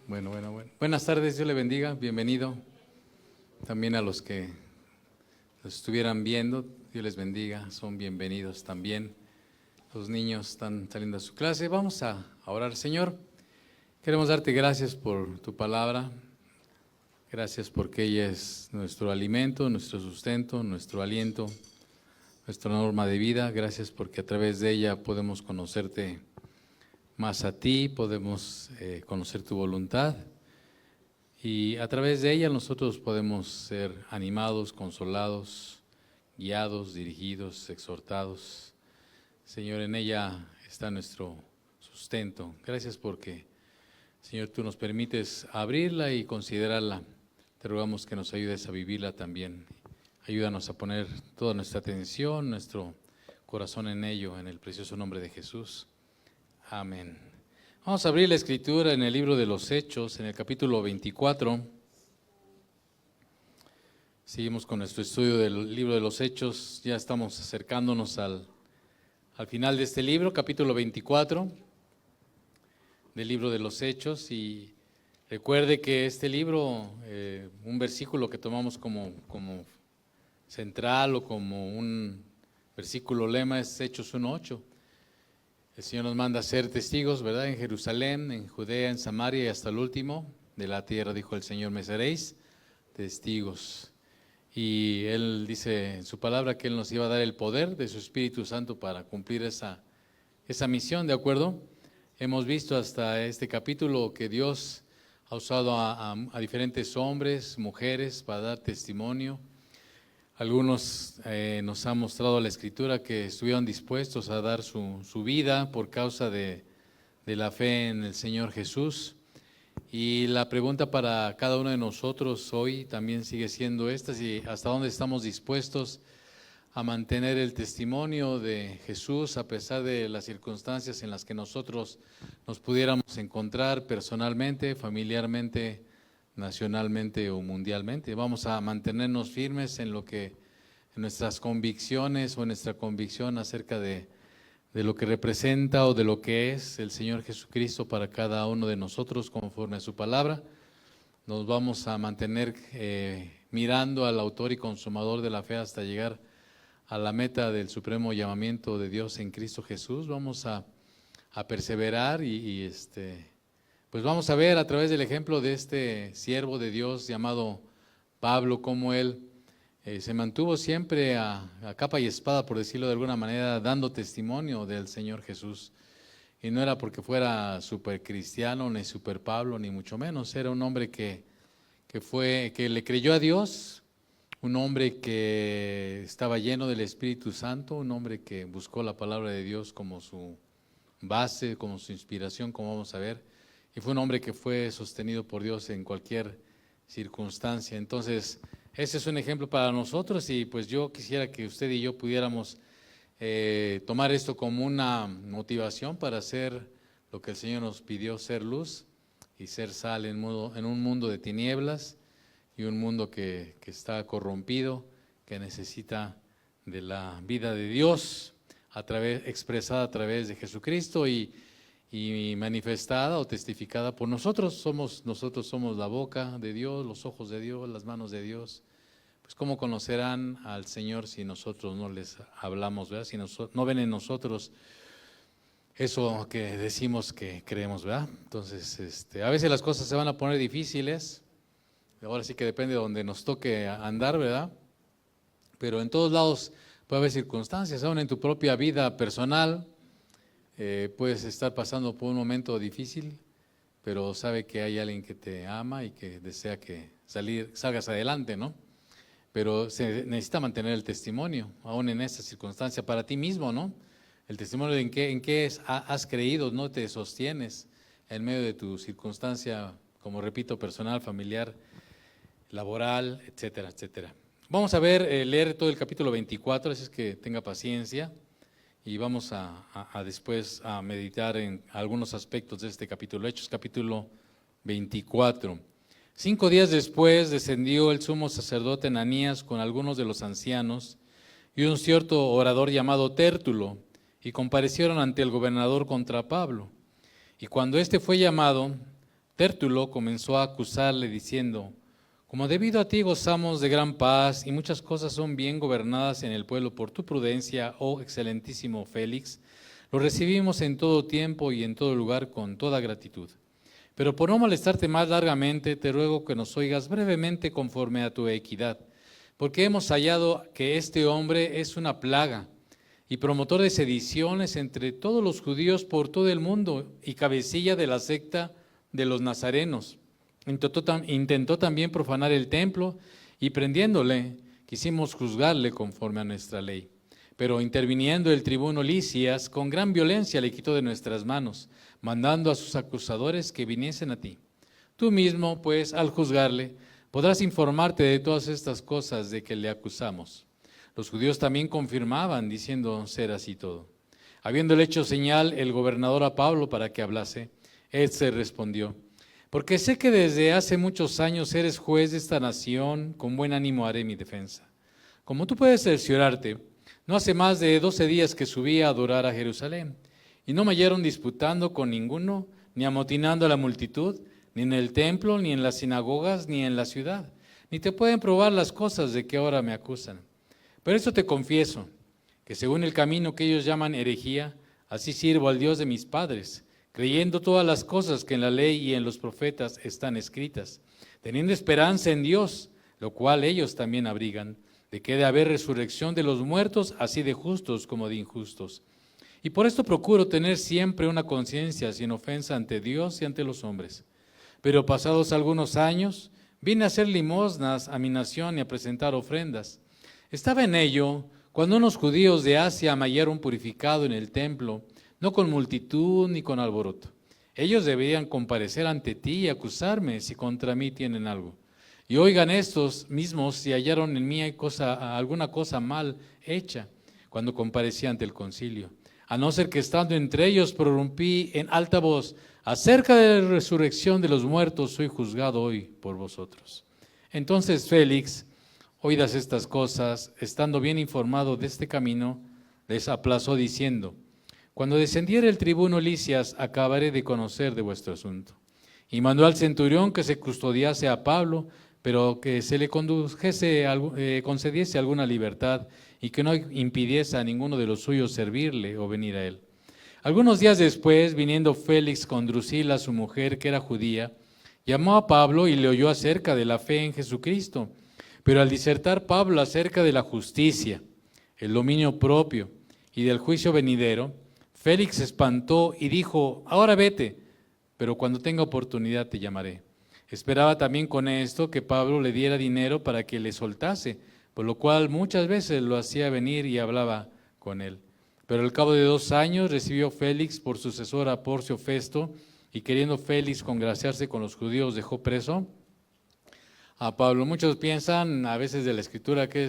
Bueno. Buenas tardes, Dios le bendiga, bienvenido. También a los que los estuvieran viendo, Dios les bendiga, son bienvenidos también. Los niños están saliendo a su clase. Vamos a orar. Señor, queremos darte gracias por tu palabra. Gracias porque ella es nuestro alimento, nuestro sustento, nuestro aliento, nuestra norma de vida. Gracias porque a través de ella podemos conocerte más a ti, podemos conocer tu voluntad y a través de ella nosotros podemos ser animados, consolados, guiados, dirigidos, exhortados. Señor, en ella está nuestro sustento. Gracias porque, Señor, tú nos permites abrirla y considerarla. Te rogamos que nos ayudes a vivirla también. Ayúdanos a poner toda nuestra atención, nuestro corazón en ello, en el precioso nombre de Jesús. Amén. Vamos a abrir la escritura en el libro de los Hechos, en el capítulo 24. Seguimos con nuestro estudio del libro de los Hechos. Ya estamos acercándonos al final de este libro, capítulo 24 del libro de los Hechos. Y recuerde que este libro, un versículo que tomamos como central o como un versículo lema es Hechos 1:8. El Señor nos manda a ser testigos, ¿verdad? En Jerusalén, en Judea, en Samaria y hasta el último de la tierra, dijo el Señor, me seréis testigos. Y Él dice en su palabra que Él nos iba a dar el poder de su Espíritu Santo para cumplir esa misión, ¿de acuerdo? Hemos visto hasta este capítulo que Dios ha usado a diferentes hombres, mujeres para dar testimonio. Algunos nos han mostrado la Escritura que estuvieron dispuestos a dar su vida por causa de la fe en el Señor Jesús. Y la pregunta para cada uno de nosotros hoy también sigue siendo esta, si hasta dónde estamos dispuestos a mantener el testimonio de Jesús a pesar de las circunstancias en las que nosotros nos pudiéramos encontrar personalmente, familiarmente, nacionalmente o mundialmente. Vamos a mantenernos firmes en nuestras convicciones o en nuestra convicción acerca de lo que representa o de lo que es el Señor Jesucristo para cada uno de nosotros conforme a su palabra. Nos vamos a mantener mirando al autor y consumador de la fe hasta llegar a la meta del supremo llamamiento de Dios en Cristo Jesús. Vamos a perseverar y pues vamos a ver a través del ejemplo de este siervo de Dios llamado Pablo, cómo él se mantuvo siempre a capa y espada, por decirlo de alguna manera, dando testimonio del Señor Jesús. Y no era porque fuera súper cristiano, ni súper Pablo, ni mucho menos. Era un hombre que le creyó a Dios, un hombre que estaba lleno del Espíritu Santo, un hombre que buscó la palabra de Dios como su base, como su inspiración, como vamos a ver. Y fue un hombre que fue sostenido por Dios en cualquier circunstancia. Entonces, ese es un ejemplo para nosotros y pues yo quisiera que usted y yo pudiéramos tomar esto como una motivación para hacer lo que el Señor nos pidió, ser luz y ser sal en un mundo de tinieblas y un mundo que está corrompido, que necesita de la vida de Dios expresada a través de Jesucristo y manifestada o testificada por nosotros. Nosotros somos la boca de Dios, los ojos de Dios, las manos de Dios. Pues ¿cómo conocerán al Señor si nosotros no les hablamos, ¿verdad? Si no ven en nosotros eso que decimos que creemos, ¿verdad? Entonces, a veces las cosas se van a poner difíciles. Ahora sí que depende de donde nos toque andar, ¿verdad? Pero en todos lados puede haber circunstancias, aún en tu propia vida personal. Puedes estar pasando por un momento difícil, pero sabe que hay alguien que te ama y que desea que salgas adelante, ¿no? Pero se necesita mantener el testimonio, aún en esta circunstancia, para ti mismo, ¿no? El testimonio de en qué has creído, no te sostienes en medio de tu circunstancia, como repito, personal, familiar, laboral, etcétera, etcétera. Vamos a leer todo el capítulo 24, así es que tenga paciencia. Y vamos después a meditar en algunos aspectos de este capítulo, Hechos capítulo 24. 5 días después descendió el sumo sacerdote Ananías con algunos de los ancianos y un cierto orador llamado Tértulo, y comparecieron ante el gobernador contra Pablo. Y cuando éste fue llamado, Tértulo comenzó a acusarle diciendo: como debido a ti gozamos de gran paz y muchas cosas son bien gobernadas en el pueblo por tu prudencia, oh excelentísimo Félix, lo recibimos en todo tiempo y en todo lugar con toda gratitud. Pero por no molestarte más largamente, te ruego que nos oigas brevemente conforme a tu equidad, porque hemos hallado que este hombre es una plaga y promotor de sediciones entre todos los judíos por todo el mundo y cabecilla de la secta de los nazarenos. Intentó también profanar el templo y prendiéndole quisimos juzgarle conforme a nuestra ley. Pero interviniendo el tribuno Lisias, con gran violencia le quitó de nuestras manos, mandando a sus acusadores que viniesen a ti. Tú mismo, pues, al juzgarle, podrás informarte de todas estas cosas de que le acusamos. Los judíos también confirmaban, diciendo ser así todo. Habiéndole hecho señal el gobernador a Pablo para que hablase, él se respondió: porque sé que desde hace muchos años eres juez de esta nación, con buen ánimo haré mi defensa. Como tú puedes cerciorarte, no hace más de 12 días que subí a adorar a Jerusalén, y no me hallaron disputando con ninguno, ni amotinando a la multitud, ni en el templo, ni en las sinagogas, ni en la ciudad, ni te pueden probar las cosas de que ahora me acusan. Pero esto te confieso, que según el camino que ellos llaman herejía, así sirvo al Dios de mis padres, creyendo todas las cosas que en la ley y en los profetas están escritas, teniendo esperanza en Dios, lo cual ellos también abrigan, de que he de haber resurrección de los muertos, así de justos como de injustos. Y por esto procuro tener siempre una conciencia sin ofensa ante Dios y ante los hombres. Pero pasados algunos años, vine a hacer limosnas a mi nación y a presentar ofrendas. Estaba en ello cuando unos judíos de Asia me hallaron purificado en el templo, no con multitud ni con alboroto. Ellos deberían comparecer ante ti y acusarme si contra mí tienen algo. Y oigan estos mismos si hallaron en mí alguna cosa mal hecha cuando comparecí ante el concilio. A no ser que estando entre ellos prorrumpí en alta voz: acerca de la resurrección de los muertos soy juzgado hoy por vosotros. Entonces Félix, oídas estas cosas, estando bien informado de este camino, les aplazó diciendo: cuando descendiere el tribuno Lisias, acabaré de conocer de vuestro asunto. Y mandó al centurión que se custodiase a Pablo, pero que se le concediese alguna libertad y que no impidiese a ninguno de los suyos servirle o venir a él. Algunos días después, viniendo Félix con Drusila, su mujer, que era judía, llamó a Pablo y le oyó acerca de la fe en Jesucristo. Pero al disertar Pablo acerca de la justicia, el dominio propio y del juicio venidero, Félix se espantó y dijo: ahora vete, pero cuando tenga oportunidad te llamaré. Esperaba también con esto que Pablo le diera dinero para que le soltase, por lo cual muchas veces lo hacía venir y hablaba con él. Pero al cabo de 2 años recibió Félix por sucesor a Porcio Festo, y queriendo Félix congraciarse con los judíos dejó preso a Pablo. Muchos piensan a veces de la Escritura que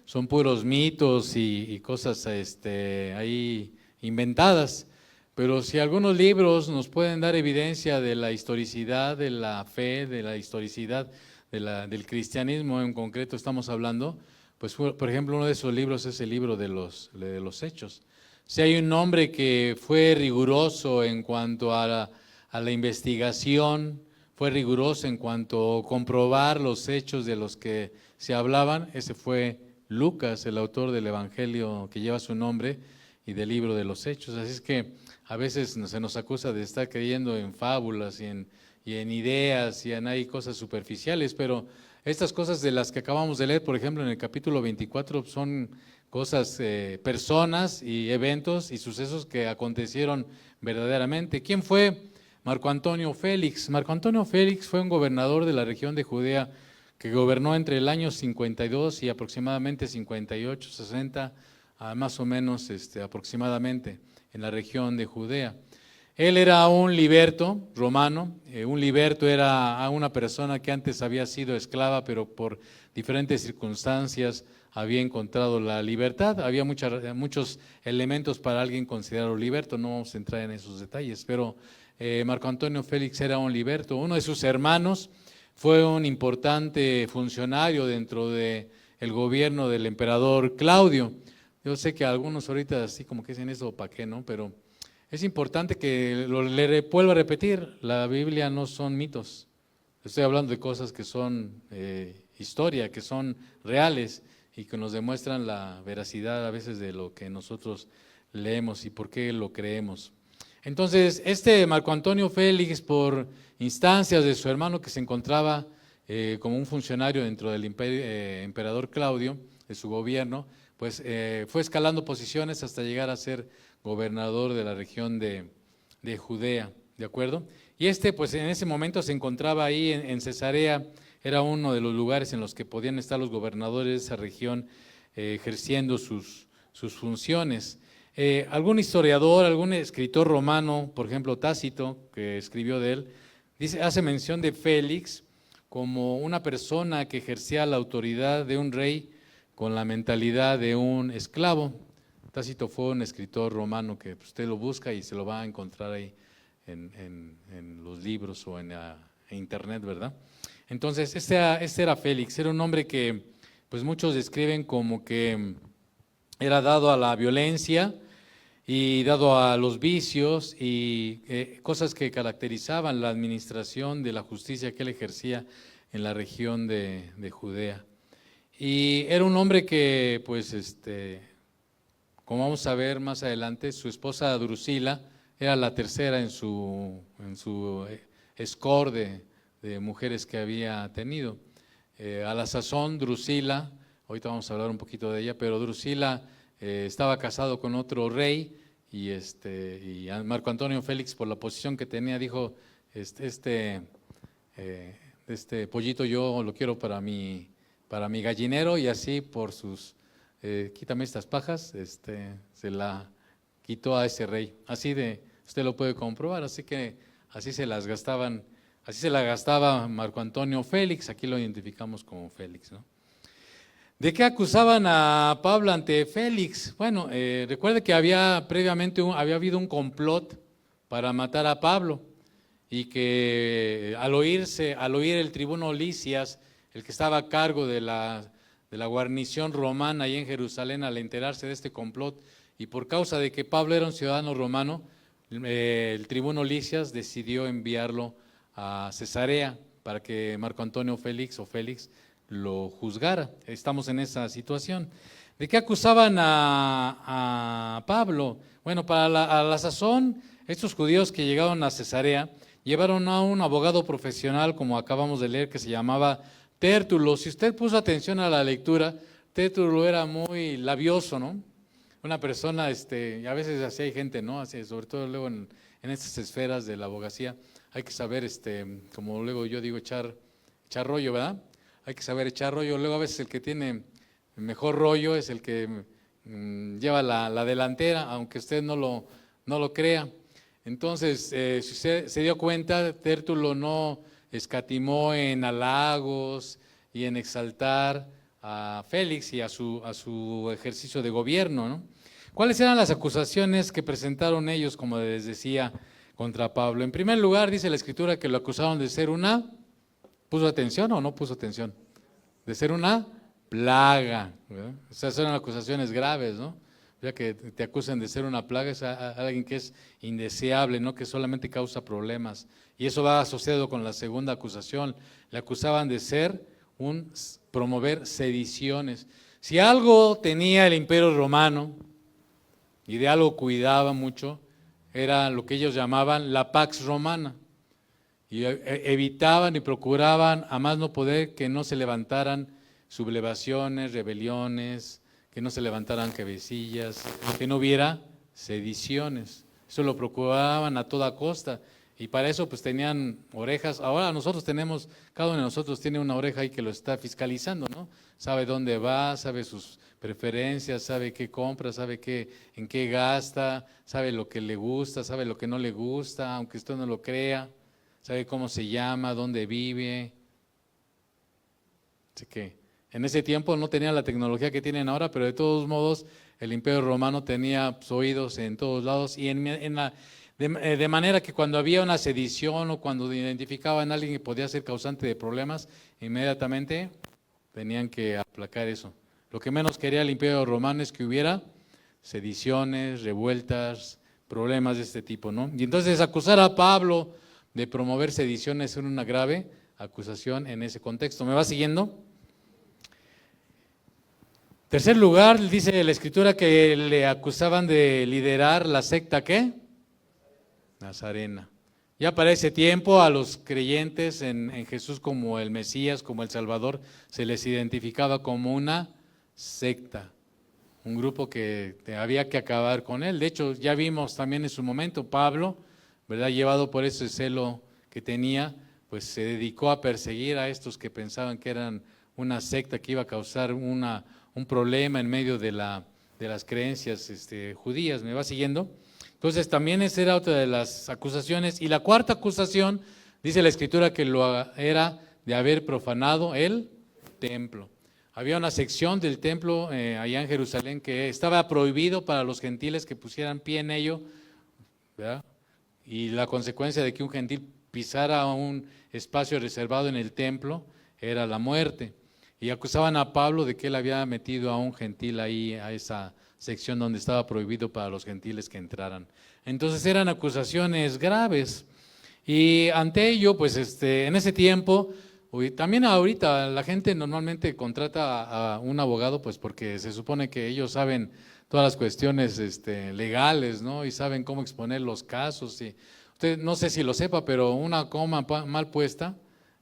son puros mitos y cosas ahí inventadas, pero si algunos libros nos pueden dar evidencia de la historicidad de la fe, de la historicidad del cristianismo en concreto estamos hablando, pues por ejemplo uno de esos libros es el libro de los Hechos. Si hay un hombre que fue riguroso en cuanto a la investigación, fue riguroso en cuanto a comprobar los hechos de los que se hablaban, ese fue Lucas, el autor del Evangelio que lleva su nombre y del libro de los Hechos. Así es que a veces se nos acusa de estar creyendo en fábulas y en ideas y en hay cosas superficiales, pero estas cosas de las que acabamos de leer, por ejemplo, en el capítulo 24, son cosas, personas y eventos y sucesos que acontecieron verdaderamente. ¿Quién fue Marco Antonio Félix? Marco Antonio Félix fue un gobernador de la región de Judea que gobernó entre el año 52 y aproximadamente 58, 60, más o menos aproximadamente en la región de Judea. Él era un liberto romano. Un liberto era una persona que antes había sido esclava, pero por diferentes circunstancias había encontrado la libertad. Había muchos elementos para alguien considerado liberto, no vamos a entrar en esos detalles, pero Marco Antonio Félix era un liberto. Uno de sus hermanos fue un importante funcionario dentro del gobierno del emperador Claudio. Yo sé que algunos ahorita así como que dicen eso, ¿para qué no? Pero Es importante que le vuelva a repetir, la Biblia no son mitos. Estoy hablando de cosas que son historia, que son reales y que nos demuestran la veracidad a veces de lo que nosotros leemos y por qué lo creemos. Entonces, Marco Antonio Félix, por instancias de su hermano que se encontraba como un funcionario dentro del emperador Claudio, de su gobierno, pues fue escalando posiciones hasta llegar a ser gobernador de la región de Judea, ¿de acuerdo? Y pues en ese momento se encontraba ahí en Cesarea, era uno de los lugares en los que podían estar los gobernadores de esa región ejerciendo sus funciones. Algún historiador, algún escritor romano, por ejemplo Tácito, que escribió de él, hace mención de Félix como una persona que ejercía la autoridad de un rey con la mentalidad de un esclavo. Tácito fue un escritor romano que usted lo busca y se lo va a encontrar ahí en los libros o en internet, ¿verdad? Entonces, este era Félix, era un hombre que pues muchos describen como que era dado a la violencia y dado a los vicios y cosas que caracterizaban la administración de la justicia que él ejercía en la región de Judea. Y era un hombre que, pues, como vamos a ver más adelante, su esposa Drusila era la tercera en su score de mujeres que había tenido. A la sazón, Drusila, ahorita vamos a hablar un poquito de ella, pero Drusila estaba casado con otro rey y Marco Antonio Félix, por la posición que tenía, dijo, este pollito yo lo quiero para mi gallinero, y así por quítame estas pajas, se la quitó a ese rey. Así usted lo puede comprobar, así que así se la gastaba Marco Antonio Félix, aquí lo identificamos como Félix, ¿no? ¿De qué acusaban a Pablo ante Félix? Bueno, recuerde que previamente había habido un complot para matar a Pablo y que al oír el tribuno Lisias, el que estaba a cargo de la guarnición romana ahí en Jerusalén, al enterarse de este complot y por causa de que Pablo era un ciudadano romano, el tribuno Lisias decidió enviarlo a Cesarea para que Marco Antonio Félix lo juzgara. Estamos en esa situación. ¿De qué acusaban a Pablo? Bueno, a la sazón, estos judíos que llegaron a Cesarea llevaron a un abogado profesional, como acabamos de leer, que se llamaba Tértulo. Si usted puso atención a la lectura, Tértulo era muy labioso, ¿no? Una persona, a veces así hay gente, ¿no? Así, sobre todo luego en estas esferas de la abogacía, hay que saber, como luego yo digo, echar rollo, ¿verdad? Hay que saber echar rollo. Luego a veces el que tiene el mejor rollo es el que lleva la delantera, aunque usted no lo crea. Entonces, si usted se dio cuenta, Tértulo no escatimó en halagos y en exaltar a Félix y a su ejercicio de gobierno, ¿no? ¿Cuáles eran las acusaciones que presentaron ellos, como les decía, contra Pablo? En primer lugar, dice la Escritura que lo acusaron de ser ¿puso atención o no puso atención? De ser una plaga, ¿verdad? O sea, son acusaciones graves, ¿no? Ya que te acusan de ser una plaga, es alguien que es indeseable, ¿no? Que solamente causa problemas. Y eso va asociado con la segunda acusación. Le acusaban de promover sediciones. Si algo tenía el Imperio Romano y de algo cuidaba mucho, era lo que ellos llamaban la Pax Romana. Y evitaban y procuraban a más no poder que no se levantaran sublevaciones, rebeliones, que no se levantaran cabecillas, que no hubiera sediciones. Eso lo procuraban a toda costa y para eso pues tenían orejas. Ahora cada uno de nosotros tiene una oreja ahí que lo está fiscalizando, ¿no? Sabe dónde va, sabe sus preferencias, sabe qué compra, sabe en qué gasta, sabe lo que le gusta, sabe lo que no le gusta, aunque usted no lo crea. Sabe cómo se llama, dónde vive. Así que en ese tiempo no tenían la tecnología que tienen ahora, pero de todos modos el Imperio Romano tenía oídos en todos lados y de manera que cuando había una sedición o cuando identificaban a alguien que podía ser causante de problemas, inmediatamente tenían que aplacar eso. Lo que menos quería el Imperio Romano es que hubiera sediciones, revueltas, problemas de este tipo, ¿no? Y entonces acusar a Pablo de promover sedición es una grave acusación en ese contexto. ¿Me va siguiendo? Tercer lugar, dice la Escritura que le acusaban de liderar la secta, ¿qué? Nazarena. Ya para ese tiempo a los creyentes en Jesús como el Mesías, como el Salvador, se les identificaba como una secta, un grupo que había que acabar con él. De hecho, ya vimos también en su momento, Pablo, ¿verdad? Llevado por ese celo que tenía, pues se dedicó a perseguir a estos que pensaban que eran una secta que iba a causar un problema en medio de las creencias judías. ¿Me va siguiendo? Entonces también esa era otra de las acusaciones. Y la cuarta acusación, dice la Escritura que era de haber profanado el templo. Había una sección del templo allá en Jerusalén que estaba prohibido para los gentiles que pusieran pie en ello, ¿verdad? Y la consecuencia de que un gentil pisara un espacio reservado en el templo era la muerte. Y acusaban a Pablo de que él había metido a un gentil ahí, a esa sección donde estaba prohibido para los gentiles que entraran. Entonces eran acusaciones graves. Y ante ello, pues en ese tiempo, también ahorita la gente normalmente contrata a un abogado, pues porque se supone que ellos saben todas las cuestiones legales, ¿no? Y saben cómo exponer los casos. Y usted no sé si lo sepa, pero una coma mal puesta,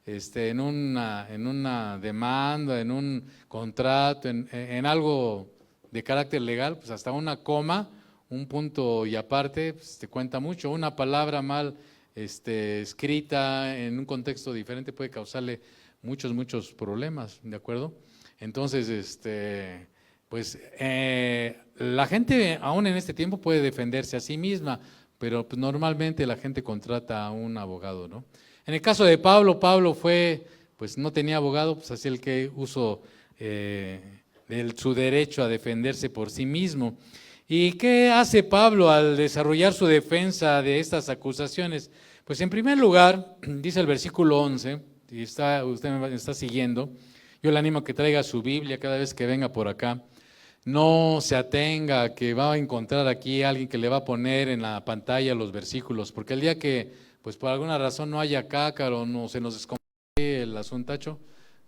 en una demanda, en un contrato, en algo de carácter legal, pues hasta una coma, un punto y aparte, pues te cuenta mucho. Una palabra mal escrita en un contexto diferente puede causarle muchos problemas, ¿de acuerdo? Entonces, pues la gente aún en este tiempo puede defenderse a sí misma, pero pues, normalmente la gente contrata a un abogado, ¿no? En el caso de Pablo, pues no tenía abogado, pues hacía el que uso de su derecho a defenderse por sí mismo. ¿Y qué hace Pablo al desarrollar su defensa de estas acusaciones? Pues en primer lugar, dice el versículo 11, y usted me está siguiendo, yo le animo a que traiga su Biblia cada vez que venga por acá. No se atenga a que va a encontrar aquí a alguien que le va a poner en la pantalla los versículos, porque el día que pues por alguna razón no haya cácaro o no se nos descomponga el asuntacho,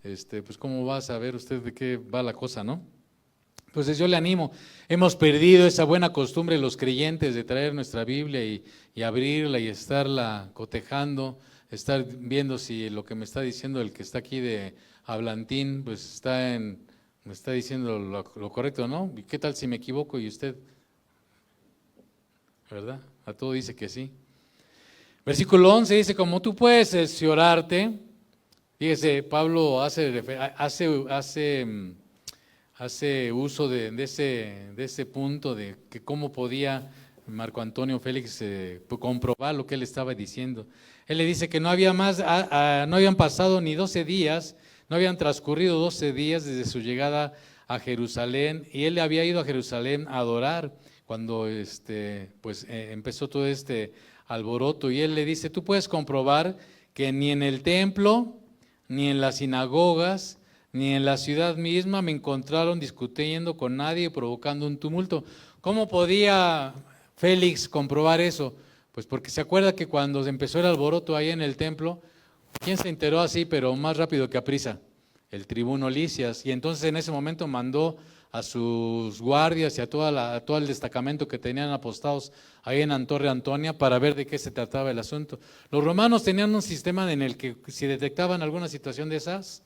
pues cómo va a saber usted de qué va la cosa, ¿no? Entonces yo le animo, hemos perdido esa buena costumbre los creyentes de traer nuestra Biblia y abrirla y estarla cotejando, estar viendo si lo que me está diciendo el que está aquí de hablantín, pues me está diciendo lo correcto, ¿no? ¿Y qué tal si me equivoco y usted, verdad? A todo dice que sí. Versículo 11 dice, como tú puedes cerciorarte, fíjese, Pablo hace uso de ese punto de que cómo podía Marco Antonio Félix comprobar lo que él estaba diciendo. Él le dice que no habían pasado ni 12 días, no habían transcurrido 12 días desde su llegada a Jerusalén, y él había ido a Jerusalén a adorar cuando empezó todo este alboroto, y él le dice, tú puedes comprobar que ni en el templo, ni en las sinagogas, ni en la ciudad misma me encontraron discutiendo con nadie, provocando un tumulto. ¿Cómo podía Félix comprobar eso? Pues porque se acuerda que cuando empezó el alboroto ahí en el templo, ¿quién se enteró así, pero más rápido que aprisa? El tribuno Lisias, y entonces en ese momento mandó a sus guardias y a todo el destacamento que tenían apostados ahí en Torre Antonia para ver de qué se trataba el asunto. Los romanos tenían un sistema en el que si detectaban alguna situación de esas,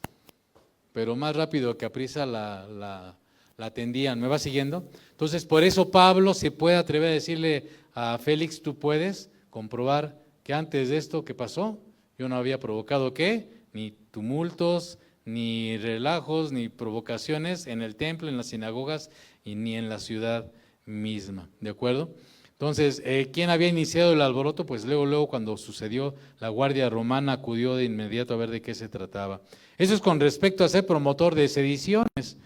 pero más rápido que aprisa la atendían. ¿Me va siguiendo? Entonces, por eso Pablo se puede atrever a decirle a Félix, tú puedes comprobar que antes de esto que pasó, yo no había provocado ¿qué? Ni tumultos, ni relajos, ni provocaciones en el templo, en las sinagogas y ni en la ciudad misma, ¿de acuerdo? Entonces, ¿quién había iniciado el alboroto? Pues luego cuando sucedió, la guardia romana acudió de inmediato a ver de qué se trataba. Eso es con respecto a ser promotor de sediciones.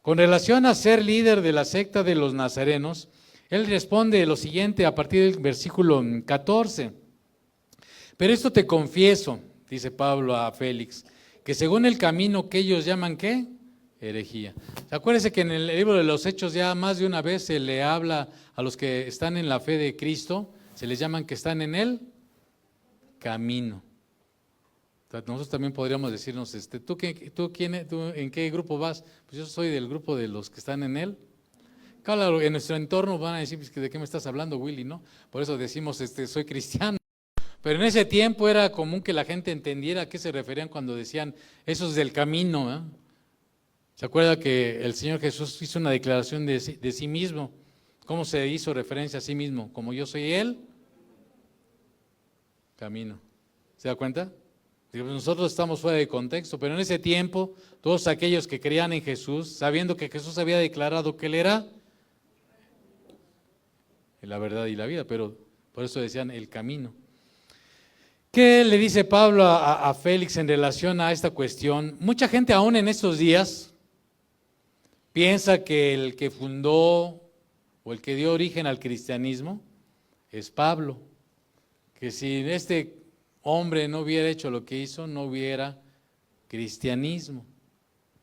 Con relación a ser líder de la secta de los nazarenos, él responde lo siguiente a partir del versículo 14. Pero esto te confieso, dice Pablo a Félix, que según el camino que ellos llaman, ¿qué? herejía. Acuérdense que en el libro de los Hechos ya más de una vez se le habla a los que están en la fe de Cristo, se les llaman que están en el camino. Nosotros también podríamos decirnos, ¿tú en qué grupo vas? Pues yo soy del grupo de los que están en él. Claro, en nuestro entorno van a decir, pues, ¿de qué me estás hablando, Willy? ¿No? Por eso decimos, soy cristiano. Pero en ese tiempo era común que la gente entendiera a qué se referían cuando decían, esos del camino, ¿eh? ¿Se acuerda que el Señor Jesús hizo una declaración de sí mismo? ¿Cómo se hizo referencia a sí mismo? Como yo soy Él, camino. ¿Se da cuenta? Nosotros estamos fuera de contexto, pero en ese tiempo, todos aquellos que creían en Jesús, sabiendo que Jesús había declarado que Él era la verdad y la vida, pero por eso decían el camino. ¿Qué le dice Pablo a Félix en relación a esta cuestión? Mucha gente aún en estos días piensa que el que fundó o el que dio origen al cristianismo es Pablo, que si este hombre no hubiera hecho lo que hizo, no hubiera cristianismo,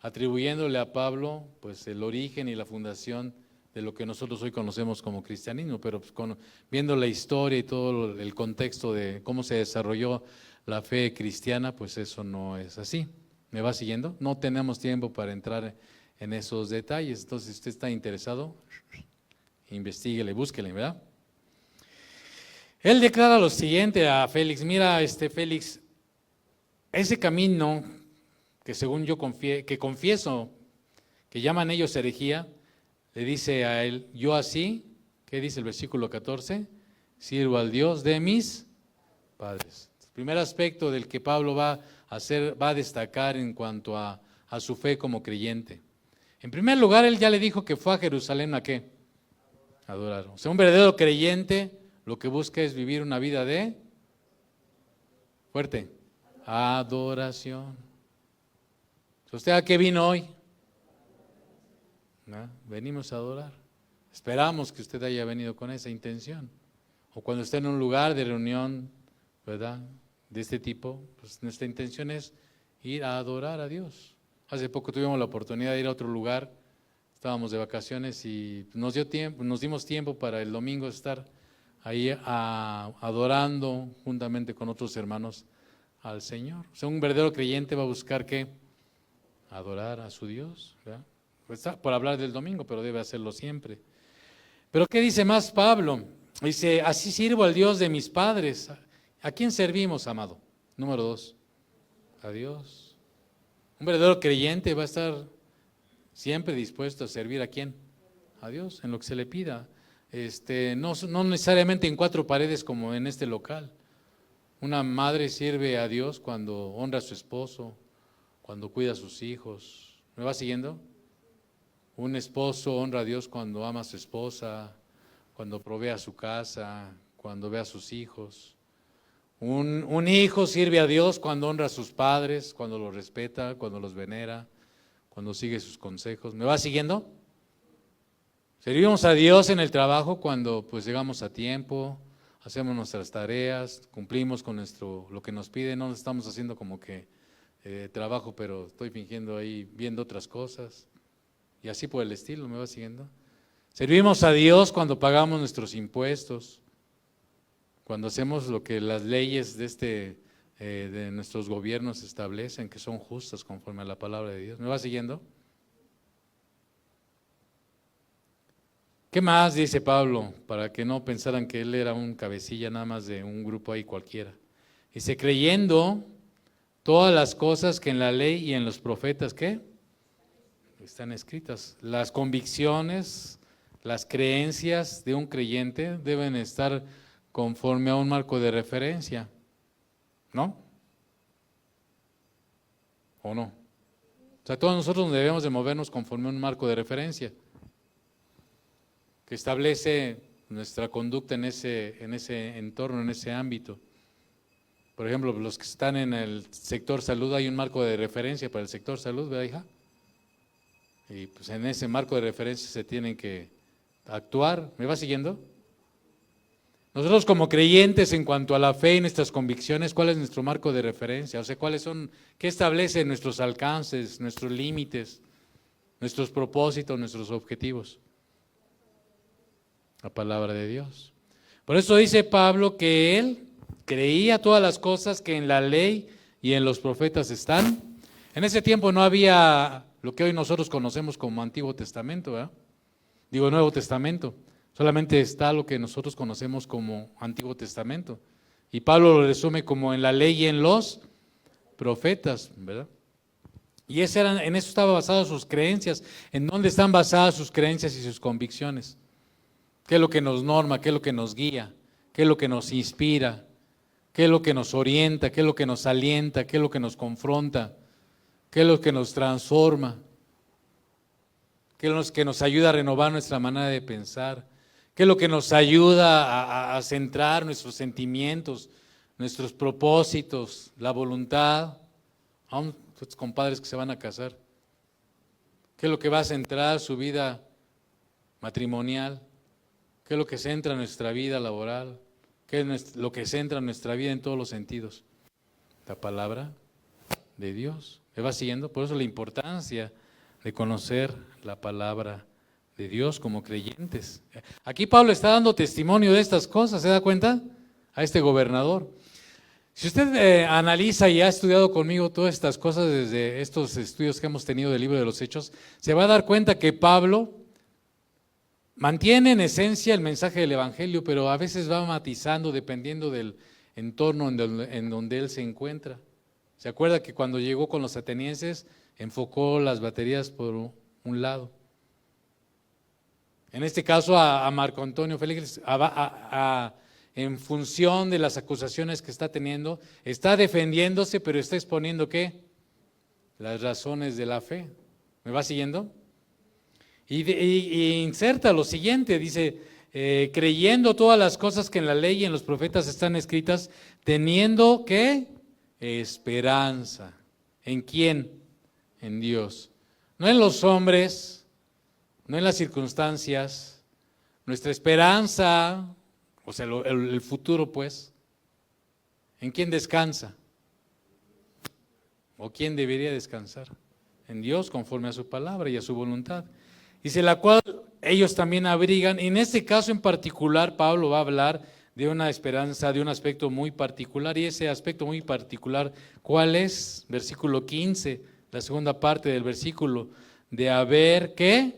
atribuyéndole a Pablo pues el origen y la fundación de lo que nosotros hoy conocemos como cristianismo, pero pues, viendo la historia y todo el contexto de cómo se desarrolló la fe cristiana, pues eso no es así. ¿Me va siguiendo? No tenemos tiempo para entrar en esos detalles, entonces si usted está interesado, investíguele, búsquele, ¿verdad? Él declara lo siguiente a Félix, mira Félix, ese camino que según yo confieso, que llaman ellos herejía, le dice a él, yo así, ¿qué dice el versículo 14? Sirvo al Dios de mis padres. El primer aspecto del que Pablo va a destacar en cuanto a su fe como creyente. En primer lugar, él ya le dijo que fue a Jerusalén ¿a qué? Adorar. O sea, un verdadero creyente lo que busca es vivir una vida de fuerte, adoración. ¿Usted a qué vino hoy? ¿No? Venimos a adorar. Esperamos que usted haya venido con esa intención. O cuando esté en un lugar de reunión, ¿verdad?, de este tipo, pues nuestra intención es ir a adorar a Dios. Hace poco tuvimos la oportunidad de ir a otro lugar, estábamos de vacaciones y nos dimos tiempo para el domingo estar ahí adorando juntamente con otros hermanos al Señor. O sea, un verdadero creyente va a buscar ¿qué? Adorar a su Dios, ¿verdad? Pues está por hablar del domingo, pero debe hacerlo siempre. Pero ¿qué dice más Pablo? Dice, así sirvo al Dios de mis padres. ¿A quién servimos, amado? Número 2, a Dios. Un verdadero creyente va a estar siempre dispuesto a servir ¿a quién? A Dios, en lo que se le pida. No necesariamente en 4 paredes como en este local. Una madre sirve a Dios cuando honra a su esposo, cuando cuida a sus hijos. ¿Me va siguiendo? Un esposo honra a Dios cuando ama a su esposa, cuando provee a su casa, cuando ve a sus hijos. Un hijo sirve a Dios cuando honra a sus padres, cuando los respeta, cuando los venera, cuando sigue sus consejos. ¿Me va siguiendo? Servimos a Dios en el trabajo cuando pues llegamos a tiempo, hacemos nuestras tareas, cumplimos con lo que nos pide, no estamos haciendo como que trabajo, pero estoy fingiendo ahí viendo otras cosas. Y así por el estilo, ¿me va siguiendo? Servimos a Dios cuando pagamos nuestros impuestos, cuando hacemos lo que las leyes de nuestros gobiernos establecen, que son justas conforme a la palabra de Dios. ¿Me va siguiendo? ¿Qué más dice Pablo? Para que no pensaran que él era un cabecilla nada más de un grupo ahí cualquiera. Dice, creyendo todas las cosas que en la ley y en los profetas, ¿qué? Están escritas. Las convicciones, las creencias de un creyente deben estar conforme a un marco de referencia, ¿no? ¿O no? O sea, todos nosotros debemos de movernos conforme a un marco de referencia que establece nuestra conducta en ese entorno, en ese ámbito. Por ejemplo, los que están en el sector salud, hay un marco de referencia para el sector salud, ¿verdad, hija? Y pues en ese marco de referencia se tienen que actuar. ¿Me va siguiendo? Nosotros como creyentes en cuanto a la fe y nuestras convicciones, ¿cuál es nuestro marco de referencia? O sea, ¿qué establece nuestros alcances, nuestros límites? nuestros propósitos, nuestros objetivos. La palabra de Dios. Por eso dice Pablo que él creía todas las cosas que en la ley y en los profetas están. En ese tiempo no había lo que hoy nosotros conocemos como Antiguo Testamento, ¿verdad? Digo Nuevo Testamento. Solamente está lo que nosotros conocemos como Antiguo Testamento. Y Pablo lo resume como en la ley y en los profetas, ¿verdad? Y en eso estaban basadas sus creencias. ¿En dónde están basadas sus creencias y sus convicciones? ¿Qué es lo que nos norma? ¿Qué es lo que nos guía? ¿Qué es lo que nos inspira? ¿Qué es lo que nos orienta? ¿Qué es lo que nos alienta? ¿Qué es lo que nos confronta? ¿Qué es lo que nos transforma? ¿Qué es lo que nos ayuda a renovar nuestra manera de pensar? ¿Qué es lo que nos ayuda a centrar nuestros sentimientos, nuestros propósitos, la voluntad? Aún estos compadres que se van a casar. ¿Qué es lo que va a centrar su vida matrimonial? ¿Qué es lo que centra nuestra vida laboral? ¿Qué es lo que centra nuestra vida en todos los sentidos? La palabra de Dios. ¿Me va siguiendo? Por eso la importancia de conocer la palabra de Dios como creyentes. Aquí Pablo está dando testimonio de estas cosas, ¿se da cuenta? A este gobernador. Si usted analiza y ha estudiado conmigo todas estas cosas desde estos estudios que hemos tenido del libro de los Hechos, se va a dar cuenta que Pablo mantiene en esencia el mensaje del Evangelio, pero a veces va matizando dependiendo del entorno en donde él se encuentra. ¿Se acuerda que cuando llegó con los atenienses enfocó las baterías por un lado? En este caso a Marco Antonio Félix, en función de las acusaciones que está teniendo, está defendiéndose, pero está exponiendo ¿qué? Las razones de la fe. ¿Me va siguiendo? Y inserta lo siguiente, dice, creyendo todas las cosas que en la ley y en los profetas están escritas, teniendo ¿qué? Esperanza. ¿En quién? En Dios. No en los hombres, no en las circunstancias. Nuestra esperanza, o sea, el futuro pues, ¿en quién descansa? ¿O quién debería descansar? En Dios, conforme a su palabra y a su voluntad. Dice, la cual ellos también abrigan. Y en este caso en particular, Pablo va a hablar de una esperanza, de un aspecto muy particular. Y ese aspecto muy particular, ¿cuál es? Versículo 15, la segunda parte del versículo. De haber, ¿qué?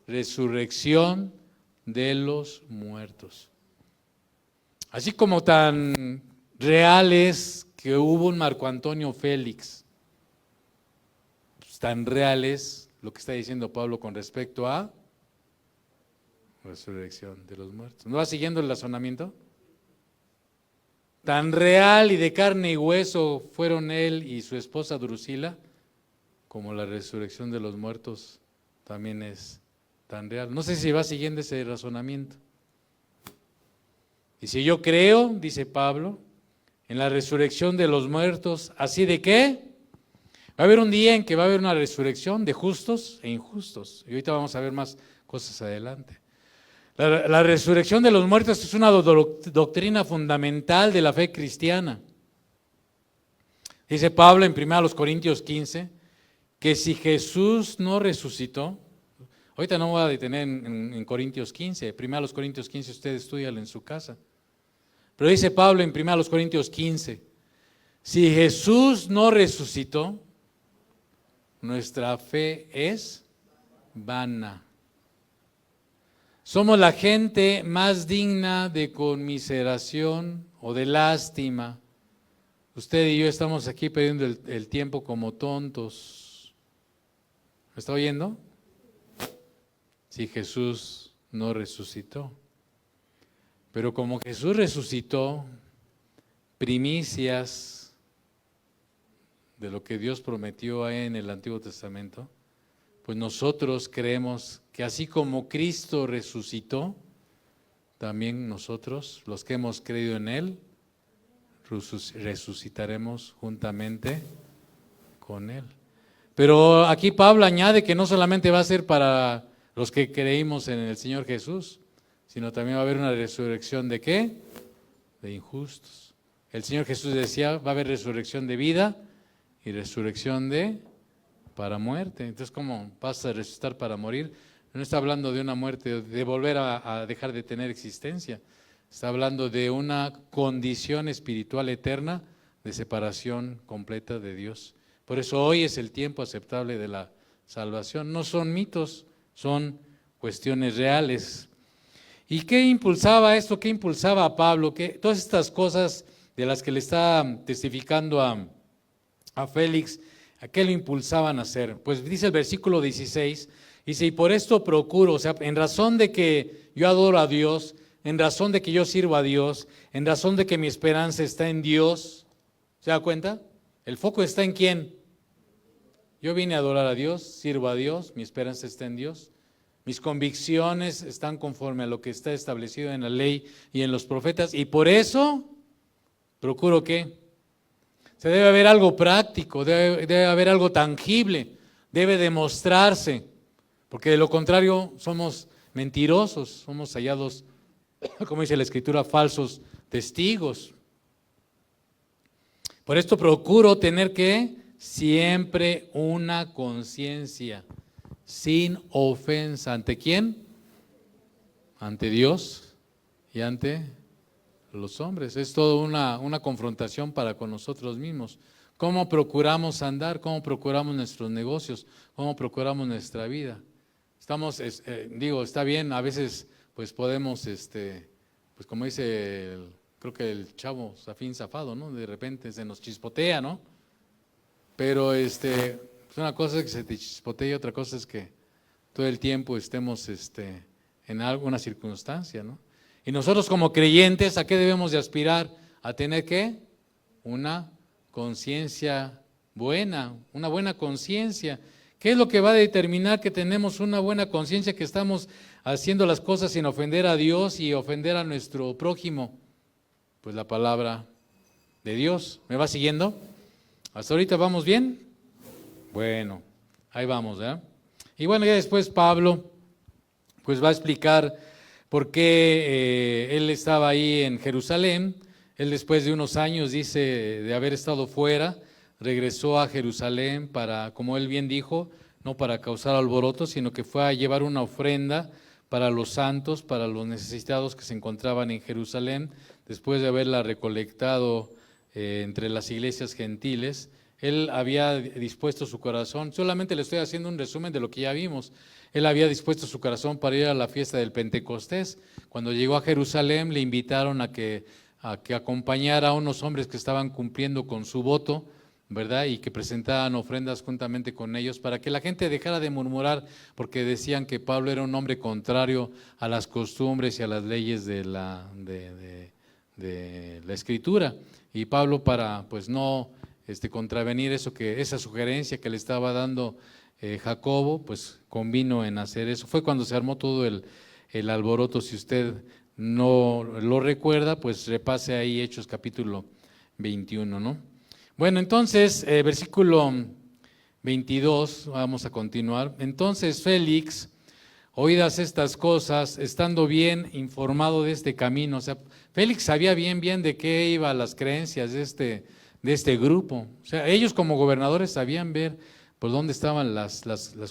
Resurrección de los muertos. Así como tan real es que hubo un Marco Antonio Félix, pues tan real es lo que está diciendo Pablo con respecto a resurrección de los muertos. ¿No va siguiendo el razonamiento? Tan real y de carne y hueso fueron él y su esposa Drusila, como la resurrección de los muertos también es tan real. No sé si va siguiendo ese razonamiento. Y si yo creo, dice Pablo, en la resurrección de los muertos, ¿así de qué? Va a haber un día en que va a haber una resurrección de justos e injustos. Y ahorita vamos a ver más cosas adelante. La resurrección de los muertos es una doctrina fundamental de la fe cristiana. Dice Pablo en 1 Corintios 15, que si Jesús no resucitó, ahorita no me voy a detener en Corintios 15, 1 Corintios 15 usted estúdialo en su casa. Pero dice Pablo en 1 Corintios 15, si Jesús no resucitó, nuestra fe es vana. Somos la gente más digna de conmiseración o de lástima. Usted y yo estamos aquí perdiendo el tiempo como tontos. ¿Me está oyendo? Si Jesús no resucitó. Pero como Jesús resucitó, primicias de lo que Dios prometió en el Antiguo Testamento, pues nosotros creemos que así como Cristo resucitó, también nosotros, los que hemos creído en Él, resucitaremos juntamente con Él. Pero aquí Pablo añade que no solamente va a ser para los que creímos en el Señor Jesús, sino también va a haber una resurrección ¿de qué? De injustos. El Señor Jesús decía, va a haber resurrección de vida y resurrección de para muerte. Entonces, ¿cómo vas a resucitar para morir? No está hablando de una muerte, de volver a dejar de tener existencia. Está hablando de una condición espiritual eterna de separación completa de Dios. Por eso hoy es el tiempo aceptable de la salvación. No son mitos, son cuestiones reales. ¿Y qué impulsaba esto? ¿Qué impulsaba a Pablo? ¿Qué? Todas estas cosas de las que le está testificando a Félix, ¿a qué lo impulsaban a hacer? Pues dice el versículo 16, dice, y por esto procuro, o sea, en razón de que yo adoro a Dios, en razón de que yo sirvo a Dios, en razón de que mi esperanza está en Dios, ¿se da cuenta? El foco está en ¿quién? Yo vine a adorar a Dios, sirvo a Dios, mi esperanza está en Dios. Mis convicciones están conforme a lo que está establecido en la ley y en los profetas, y por eso procuro ¿qué? Se debe haber algo práctico, debe haber algo tangible, debe demostrarse, porque de lo contrario somos mentirosos, somos hallados, como dice la Escritura, falsos testigos. Por esto procuro tener que siempre una conciencia sin ofensa. ¿Ante quién? Ante Dios y ante los hombres. Es toda una confrontación para con nosotros mismos. ¿Cómo procuramos andar? ¿Cómo procuramos nuestros negocios? ¿Cómo procuramos nuestra vida? Está bien, a veces pues podemos, pues como dice, creo que el chavo Zafín Zafado, ¿no? De repente se nos chispotea, ¿no? Pero una cosa es que se te chispotee y otra cosa es que todo el tiempo estemos en alguna circunstancia, ¿no? Y nosotros como creyentes, ¿a qué debemos de aspirar? A tener ¿qué? Una conciencia buena, una buena conciencia. ¿Qué es lo que va a determinar que tenemos una buena conciencia, que estamos haciendo las cosas sin ofender a Dios y ofender a nuestro prójimo? Pues la palabra de Dios. ¿Me va siguiendo? ¿Hasta ahorita vamos bien? Bueno, ahí vamos, ¿verdad? Y bueno, ya después Pablo pues va a explicar por qué él estaba ahí en Jerusalén. Él después de unos años, dice, de haber estado fuera, regresó a Jerusalén para, como él bien dijo, no para causar alboroto, sino que fue a llevar una ofrenda para los santos, para los necesitados que se encontraban en Jerusalén, después de haberla recolectado entre las iglesias gentiles. Él había dispuesto su corazón, solamente le estoy haciendo un resumen de lo que ya vimos. Él había dispuesto su corazón para ir a la fiesta del Pentecostés. Cuando llegó a Jerusalén le invitaron a que acompañara a unos hombres que estaban cumpliendo con su voto, ¿verdad? Y que presentaban ofrendas juntamente con ellos para que la gente dejara de murmurar, porque decían que Pablo era un hombre contrario a las costumbres y a las leyes de la Escritura. Y Pablo, para pues no contravenir esa sugerencia que le estaba dando Jacobo, pues convino en hacer eso. Fue cuando se armó todo el alboroto. Si usted no lo recuerda, pues repase ahí Hechos capítulo 21, ¿no? Bueno, entonces, versículo 22, vamos a continuar. Entonces Félix, oídas estas cosas, estando bien informado de este camino, o sea, Félix sabía bien de qué iban las creencias de este grupo. O sea, ellos como gobernadores sabían ver por dónde estaban las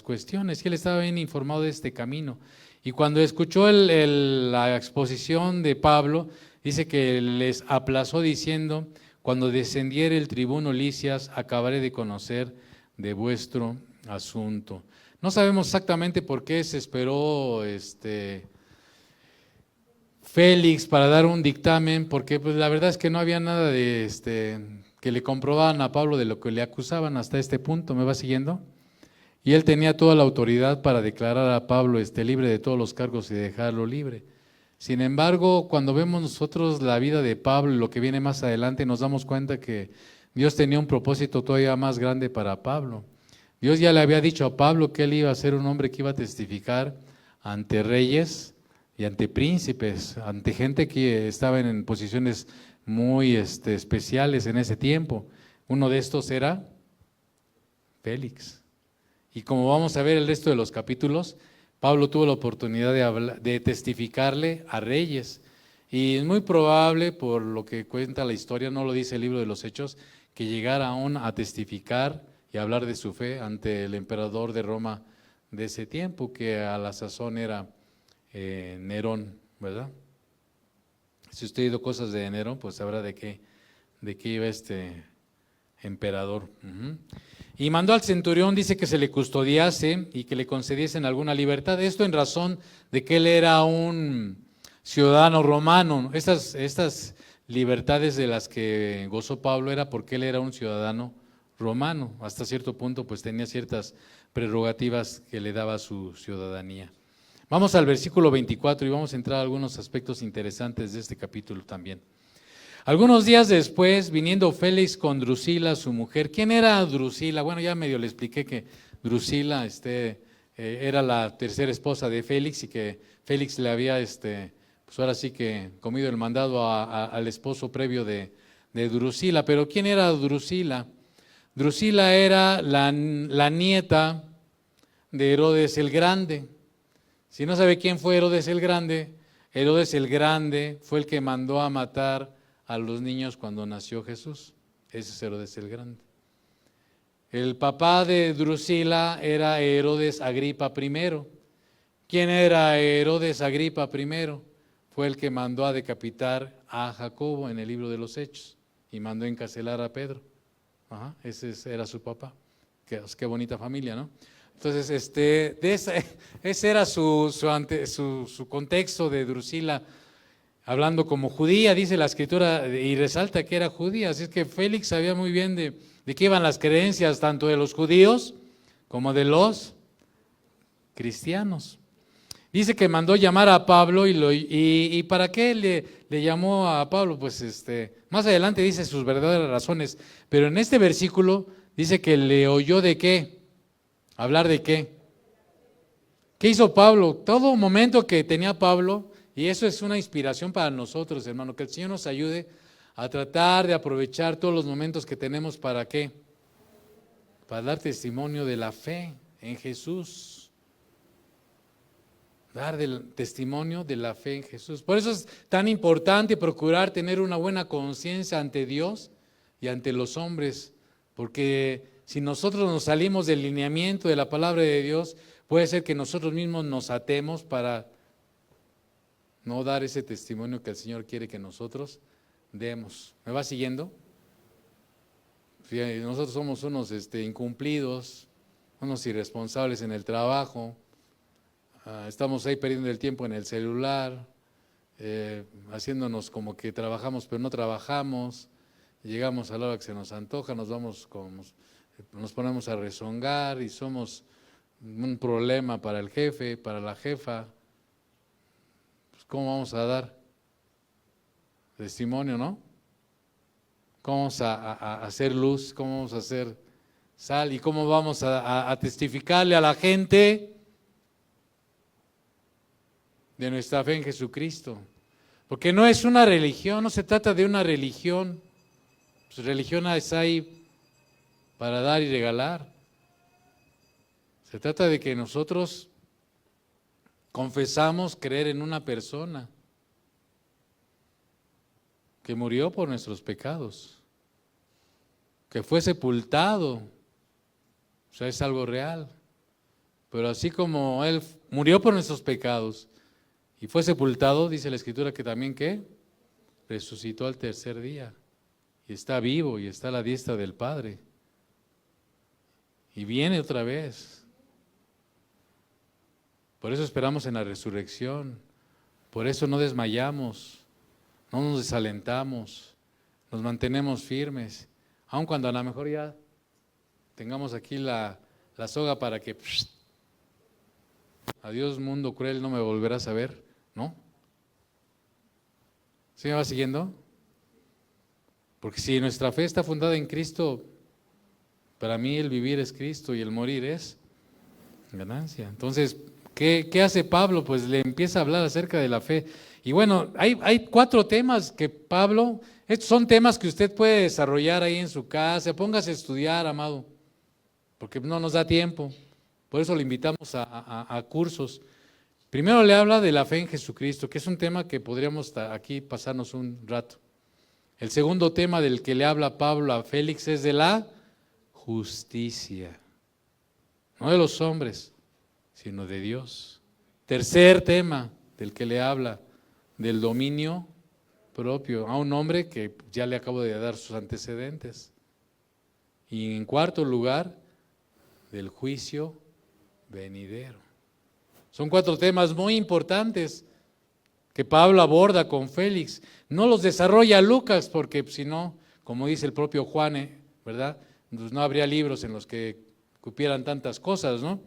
cuestiones, y él estaba bien informado de este camino. Y cuando escuchó la exposición de Pablo, dice que les aplazó diciendo: cuando descendiere el tribuno Lisias, acabaré de conocer de vuestro asunto. No sabemos exactamente por qué se esperó Félix para dar un dictamen, porque pues la verdad es que no había nada que le comprobaban a Pablo de lo que le acusaban hasta este punto. ¿Me va siguiendo? Y él tenía toda la autoridad para declarar a Pablo libre de todos los cargos y dejarlo libre. Sin embargo, cuando vemos nosotros la vida de Pablo y lo que viene más adelante, nos damos cuenta que Dios tenía un propósito todavía más grande para Pablo. Dios ya le había dicho a Pablo que él iba a ser un hombre que iba a testificar ante reyes y ante príncipes, ante gente que estaba en posiciones muy especiales en ese tiempo. Uno de estos era Félix. Y como vamos a ver el resto de los capítulos, Pablo tuvo la oportunidad de testificarle a reyes. Y es muy probable, por lo que cuenta la historia, no lo dice el libro de los Hechos, que llegara aún a testificar y hablar de su fe ante el emperador de Roma de ese tiempo, que a la sazón era Nerón, ¿verdad? Si usted ha oído cosas de Nerón, pues sabrá de qué iba este emperador. Y mandó al centurión, dice, que se le custodiase y que le concediesen alguna libertad. Esto en razón de que él era un ciudadano romano. Estas libertades de las que gozó Pablo era porque él era un ciudadano romano. Hasta cierto punto pues tenía ciertas prerrogativas que le daba su ciudadanía. Vamos al versículo 24 y vamos a entrar a algunos aspectos interesantes de este capítulo también. Algunos días después, viniendo Félix con Drusila, su mujer. ¿Quién era Drusila? Bueno, ya medio le expliqué que Drusila era la tercera esposa de Félix y que Félix le había, pues ahora sí que comido el mandado al esposo previo de Drusila. Pero ¿quién era Drusila? Drusila era la nieta de Herodes el Grande. Si no sabe quién fue Herodes el Grande fue el que mandó a matar a los niños cuando nació Jesús. Ese es Herodes el Grande. El papá de Drusila era Herodes Agripa I. ¿Quién era Herodes Agripa I? Fue el que mandó a decapitar a Jacobo en el libro de los Hechos y mandó a encarcelar a Pedro. Ese era su papá. Qué bonita familia, ¿no? Entonces, ese era su contexto de Drusila, hablando como judía, dice la escritura, y resalta que era judía. Así es que Félix sabía muy bien de qué iban las creencias tanto de los judíos como de los cristianos. Dice que mandó llamar a Pablo y ¿para qué le llamó a Pablo? Pues más adelante dice sus verdaderas razones, pero en este versículo dice que le oyó de qué, hablar de qué. ¿Qué hizo Pablo? Todo momento que tenía Pablo, y eso es una inspiración para nosotros, hermano, que el Señor nos ayude a tratar de aprovechar todos los momentos que tenemos. ¿Para qué? Para dar testimonio de la fe en Jesús. Dar testimonio de la fe en Jesús. Por eso es tan importante procurar tener una buena conciencia ante Dios y ante los hombres, porque si nosotros nos salimos del lineamiento de la palabra de Dios, puede ser que nosotros mismos nos atemos para no dar ese testimonio que el Señor quiere que nosotros demos. ¿Me va siguiendo? Nosotros somos unos incumplidos, unos irresponsables en el trabajo, estamos ahí perdiendo el tiempo en el celular, haciéndonos como que trabajamos pero no trabajamos, llegamos a la hora que se nos antoja, nos ponemos a rezongar y somos un problema para el jefe, para la jefa. ¿Cómo vamos a dar testimonio, no? ¿Cómo vamos a hacer luz? ¿Cómo vamos a hacer sal? ¿Y cómo vamos a testificarle a la gente de nuestra fe en Jesucristo? Porque no es una religión, no se trata de una religión. Pues religión es ahí para dar y regalar. Se trata de que nosotros confesamos creer en una persona que murió por nuestros pecados, que fue sepultado, o sea, es algo real. Pero así como Él murió por nuestros pecados y fue sepultado, dice la Escritura que también ¿qué? Resucitó al tercer día y está vivo y está a la diestra del Padre y viene otra vez. Por eso esperamos en la resurrección, por eso no desmayamos, no nos desalentamos, nos mantenemos firmes, aun cuando a lo mejor ya tengamos aquí la soga para que adiós mundo cruel, no me volverás a ver, ¿no? ¿Sí me va siguiendo? Porque si nuestra fe está fundada en Cristo, para mí el vivir es Cristo y el morir es ganancia. Entonces, ¿qué hace Pablo? Pues le empieza a hablar acerca de la fe. Y bueno, hay 4 temas que Pablo, estos son temas que usted puede desarrollar ahí en su casa, póngase a estudiar, amado, porque no nos da tiempo. Por eso le invitamos a cursos. Primero le habla de la fe en Jesucristo, que es un tema que podríamos aquí pasarnos un rato. El segundo tema del que le habla Pablo a Félix es de la justicia. No de los hombres, sino de Dios. Tercer tema del que le habla, del dominio propio a un hombre que ya le acabo de dar sus antecedentes. Y en cuarto lugar, del juicio venidero. Son 4 temas muy importantes que Pablo aborda con Félix. No los desarrolla Lucas porque si no, como dice el propio Juan, ¿verdad? Pues no habría libros en los que cupieran tantas cosas, ¿no?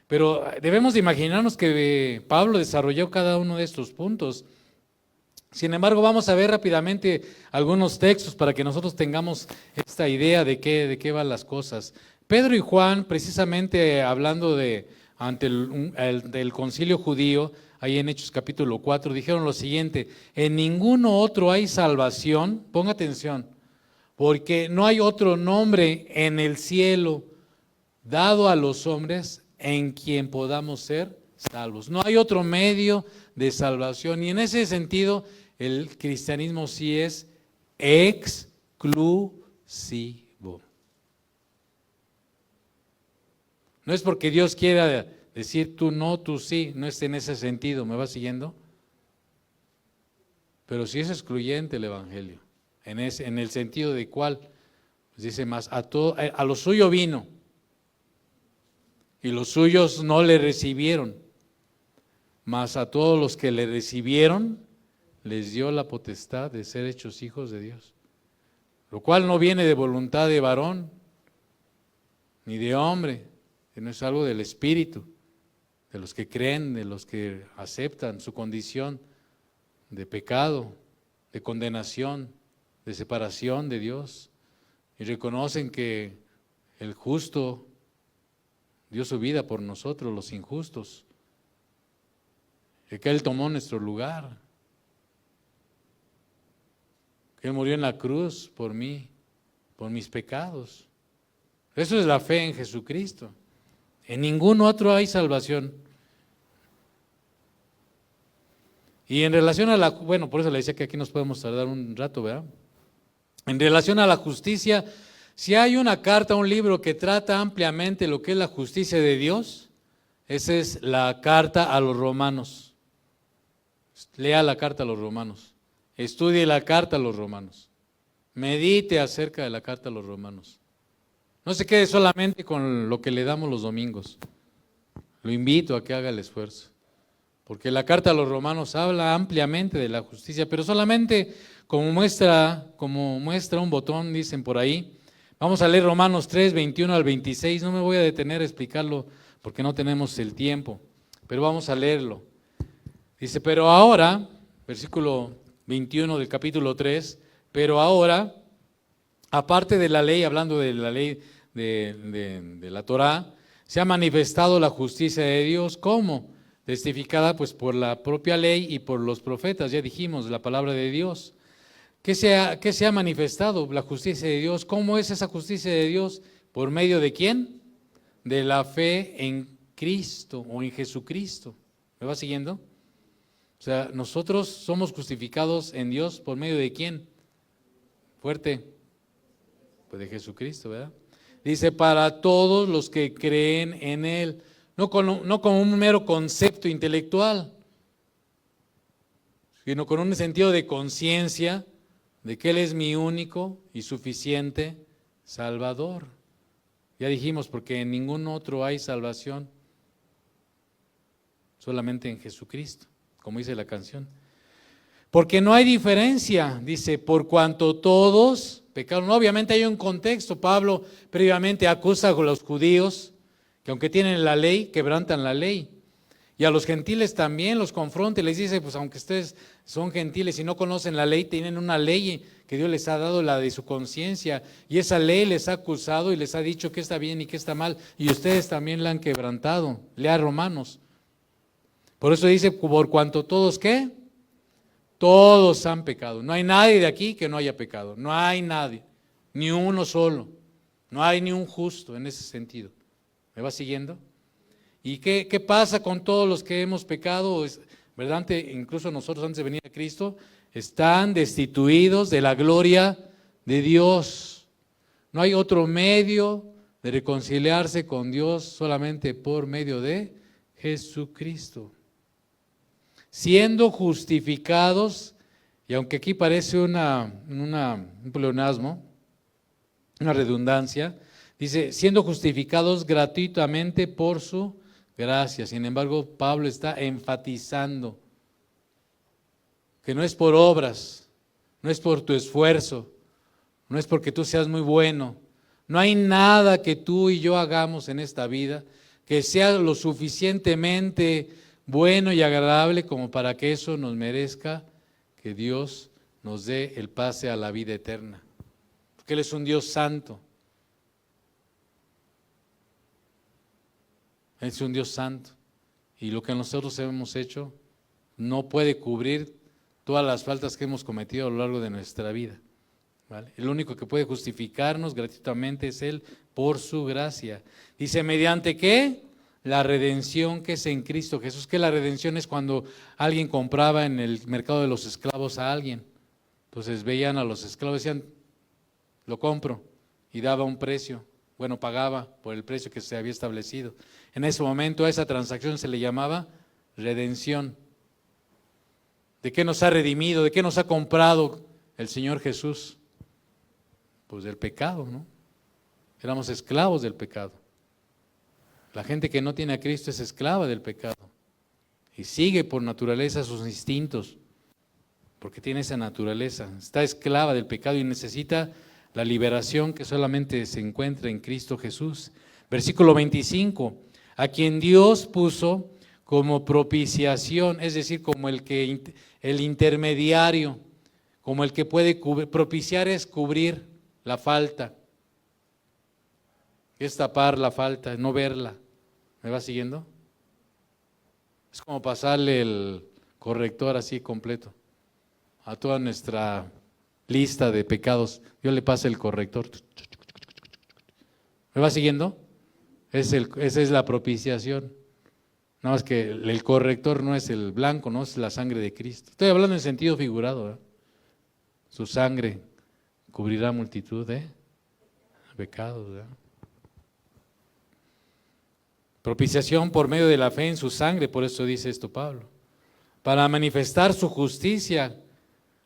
Pero debemos de imaginarnos que Pablo desarrolló cada uno de estos puntos. Sin embargo, vamos a ver rápidamente algunos textos para que nosotros tengamos esta idea de qué van las cosas. Pedro y Juan, precisamente hablando ante del concilio judío, ahí en Hechos capítulo 4, dijeron lo siguiente: en ninguno otro hay salvación, ponga atención, porque no hay otro nombre en el cielo dado a los hombres en quien podamos ser salvos. No hay otro medio de salvación, y en ese sentido el cristianismo sí es exclusivo. No es porque Dios quiera decir tú no, tú sí, no es en ese sentido, ¿me va siguiendo? Pero sí es excluyente el evangelio, en el sentido de cuál, pues dice más, a lo suyo vino, y los suyos no le recibieron, mas a todos los que le recibieron, les dio la potestad de ser hechos hijos de Dios, lo cual no viene de voluntad de varón, ni de hombre, sino es algo del Espíritu, de los que creen, de los que aceptan su condición de pecado, de condenación, de separación de Dios, y reconocen que el justo dio su vida por nosotros, los injustos, y que Él tomó nuestro lugar, que Él murió en la cruz por mí, por mis pecados. Eso es la fe en Jesucristo. En ningún otro hay salvación. Y en relación a bueno, por eso le decía que aquí nos podemos tardar un rato, ¿verdad? En relación a la justicia, si hay una carta, un libro que trata ampliamente lo que es la justicia de Dios, esa es la carta a los romanos. Lea la carta a los romanos, estudie la carta a los romanos, medite acerca de la carta a los romanos. No se quede solamente con lo que le damos los domingos. Lo invito a que haga el esfuerzo. Porque la carta a los romanos habla ampliamente de la justicia, pero solamente como muestra un botón, dicen por ahí. Vamos a leer Romanos 3, 21 al 26. No me voy a detener a explicarlo porque no tenemos el tiempo, pero vamos a leerlo. Dice, pero ahora, versículo 21 del capítulo 3, pero ahora, aparte de la ley, hablando de la ley de la Torá, se ha manifestado la justicia de Dios. ¿Cómo? Testificada pues por la propia ley y por los profetas, ya dijimos, la palabra de Dios. ¿Qué se ha manifestado? La justicia de Dios. ¿Cómo es esa justicia de Dios? ¿Por medio de quién? De la fe en Cristo o en Jesucristo. ¿Me va siguiendo? O sea, nosotros somos justificados en Dios por medio de quién. Fuerte. Pues de Jesucristo, ¿verdad? Dice, para todos los que creen en Él. No como un mero concepto intelectual, sino con un sentido de conciencia de que Él es mi único y suficiente Salvador. Ya dijimos, porque en ningún otro hay salvación, solamente en Jesucristo, como dice la canción. Porque no hay diferencia, dice, por cuanto todos pecaron. Obviamente hay un contexto. Pablo previamente acusa a los judíos que aunque tienen la ley, quebrantan la ley. Y a los gentiles también los confronta y les dice, pues aunque ustedes son gentiles y no conocen la ley, tienen una ley que Dios les ha dado, la de su conciencia, y esa ley les ha acusado y les ha dicho qué está bien y qué está mal, y ustedes también la han quebrantado. Lea Romanos. Por eso dice, por cuanto todos, ¿qué? Todos han pecado. No hay nadie de aquí que no haya pecado. No hay nadie, ni uno solo. No hay ni un justo en ese sentido. ¿Me va siguiendo? ¿Y qué pasa con todos los que hemos pecado? ¿Verdad? Incluso nosotros antes de venir a Cristo, están destituidos de la gloria de Dios. No hay otro medio de reconciliarse con Dios solamente por medio de Jesucristo. Siendo justificados, y aunque aquí parece un pleonasmo, una redundancia, dice, siendo justificados gratuitamente por su gracia. Sin embargo, Pablo está enfatizando que no es por obras, no es por tu esfuerzo, no es porque tú seas muy bueno. No hay nada que tú y yo hagamos en esta vida que sea lo suficientemente bueno y agradable como para que eso nos merezca que Dios nos dé el pase a la vida eterna. Porque Él es un Dios santo. Él es un Dios santo. Y lo que nosotros hemos hecho no puede cubrir todas las faltas que hemos cometido a lo largo de nuestra vida. ¿Vale? El único que puede justificarnos gratuitamente es Él por su gracia. Dice, ¿mediante qué? La redención que es en Cristo Jesús. Que la redención es cuando alguien compraba en el mercado de los esclavos a alguien. Entonces veían a los esclavos y decían, lo compro, y daba un precio. Bueno, pagaba por el precio que se había establecido. En ese momento a esa transacción se le llamaba redención. ¿De qué nos ha redimido? ¿De qué nos ha comprado el Señor Jesús? Pues del pecado, ¿no? Éramos esclavos del pecado. La gente que no tiene a Cristo es esclava del pecado y sigue por naturaleza sus instintos, porque tiene esa naturaleza, está esclava del pecado y necesita la liberación que solamente se encuentra en Cristo Jesús. Versículo 25, a quien Dios puso como propiciación, es decir, como el intermediario, como el que puede cubrir. Propiciar es cubrir la falta, es tapar la falta, no verla. ¿Me va siguiendo? Es como pasarle el corrector así completo a toda nuestra lista de pecados. Yo le paso el corrector. ¿Me va siguiendo? Esa es la propiciación. Nada más que el corrector no es el blanco, no es la sangre de Cristo. Estoy hablando en sentido figurado, ¿eh? Su sangre cubrirá multitud de pecados, ¿verdad? Propiciación por medio de la fe en su sangre, por eso dice esto Pablo, para manifestar su justicia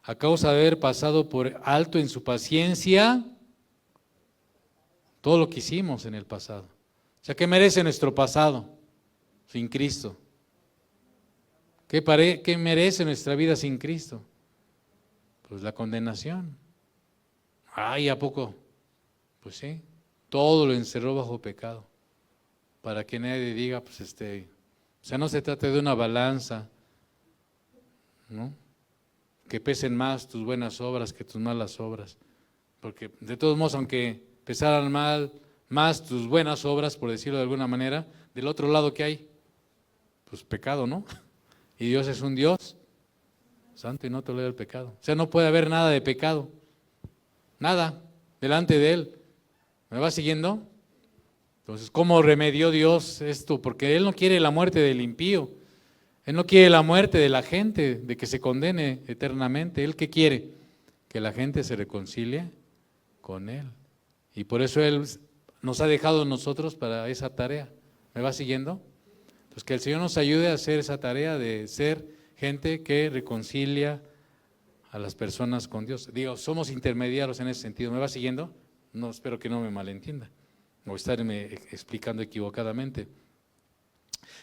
a causa de haber pasado por alto en su paciencia todo lo que hicimos en el pasado. O sea, ¿qué merece nuestro pasado sin Cristo? ¿Qué merece nuestra vida sin Cristo? Pues la condenación. Ay, ¿a poco? Pues sí, todo lo encerró bajo pecado. Para que nadie diga, pues o sea, no se trata de una balanza, ¿no? Que pesen más tus buenas obras que tus malas obras. Porque de todos modos, aunque pesaran más tus buenas obras, por decirlo de alguna manera, del otro lado, ¿qué hay? Pues pecado, ¿no? Y Dios es un Dios santo y no tolera el pecado. O sea, no puede haber nada de pecado, nada, delante de Él. ¿Me va siguiendo? Entonces, ¿cómo remedió Dios esto? Porque Él no quiere la muerte del impío. Él no quiere la muerte de la gente, de que se condene eternamente. ¿Él qué quiere? Que la gente se reconcilie con Él. Y por eso Él nos ha dejado nosotros para esa tarea. ¿Me va siguiendo? Entonces, que el Señor nos ayude a hacer esa tarea de ser gente que reconcilia a las personas con Dios. Digo, somos intermediarios en ese sentido. ¿Me va siguiendo? No, espero que no me malentienda o estarme explicando equivocadamente.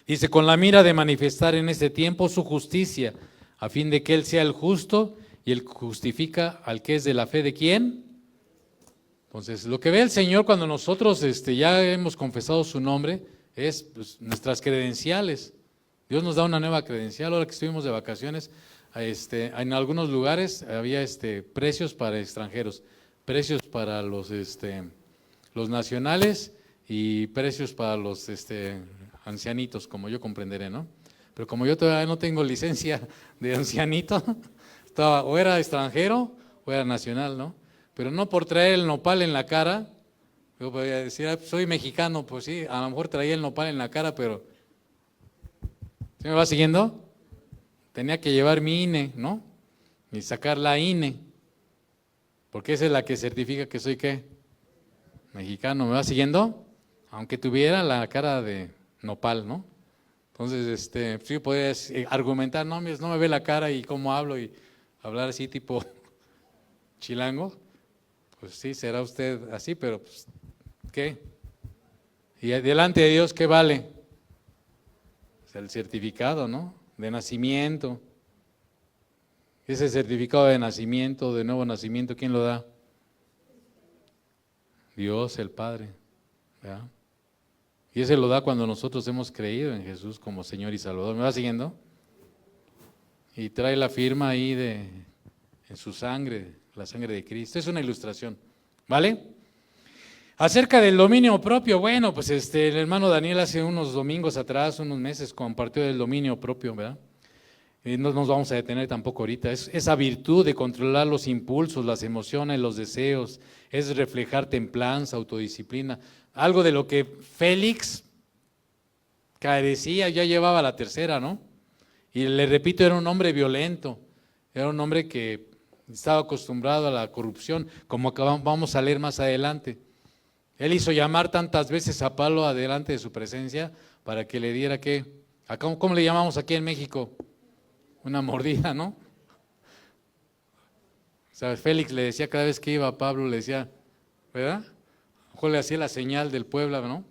Dice, con la mira de manifestar en este tiempo su justicia, a fin de que Él sea el justo y Él justifica al que es de la fe de ¿quién? Entonces, lo que ve el Señor cuando nosotros ya hemos confesado su nombre es pues, nuestras credenciales. Dios nos da una nueva credencial. Ahora que estuvimos de vacaciones, en algunos lugares había precios para extranjeros, precios para los nacionales y precios para los ancianitos, como yo comprenderé, ¿no? Pero como yo todavía no tengo licencia de ancianito, o era extranjero o era nacional, ¿no? Pero no por traer el nopal en la cara, yo podría decir, soy mexicano, pues sí, a lo mejor traía el nopal en la cara, pero ¿sí me va siguiendo? Tenía que llevar mi INE, ¿no? Y sacar la INE, porque esa es la que certifica que soy ¿qué? Mexicano, ¿me va siguiendo? aunque tuviera la cara de nopal, ¿no? Entonces, sí puedes argumentar, no, no me ve la cara y cómo hablo y hablar así tipo chilango. Pues sí, será usted así, pero pues, ¿qué? Y delante de Dios, ¿qué vale? Pues el certificado, ¿no? De nacimiento. Ese certificado de nacimiento, de nuevo nacimiento, ¿quién lo da? Dios, el Padre, ¿verdad? Y ese lo da cuando nosotros hemos creído en Jesús como Señor y Salvador. ¿Me va siguiendo? Y trae la firma ahí en su sangre, la sangre de Cristo. Es una ilustración, ¿vale? Acerca del dominio propio, bueno, pues el hermano Daniel hace unos domingos atrás, unos meses, compartió del dominio propio, ¿verdad? Y no nos vamos a detener tampoco ahorita. Es esa virtud de controlar los impulsos, las emociones, los deseos, es reflejar templanza, autodisciplina. Algo de lo que Félix carecía, ya llevaba la tercera, ¿no? Y le repito, era un hombre violento, era un hombre que estaba acostumbrado a la corrupción, como vamos a leer más adelante. Él hizo llamar tantas veces a Pablo adelante de su presencia para que le diera, ¿qué? ¿Cómo le llamamos aquí en México? Una mordida, ¿no? O sea, Félix le decía cada vez que iba a Pablo, le decía, ¿verdad? A lo mejor le hacía la señal del Puebla, ¿no?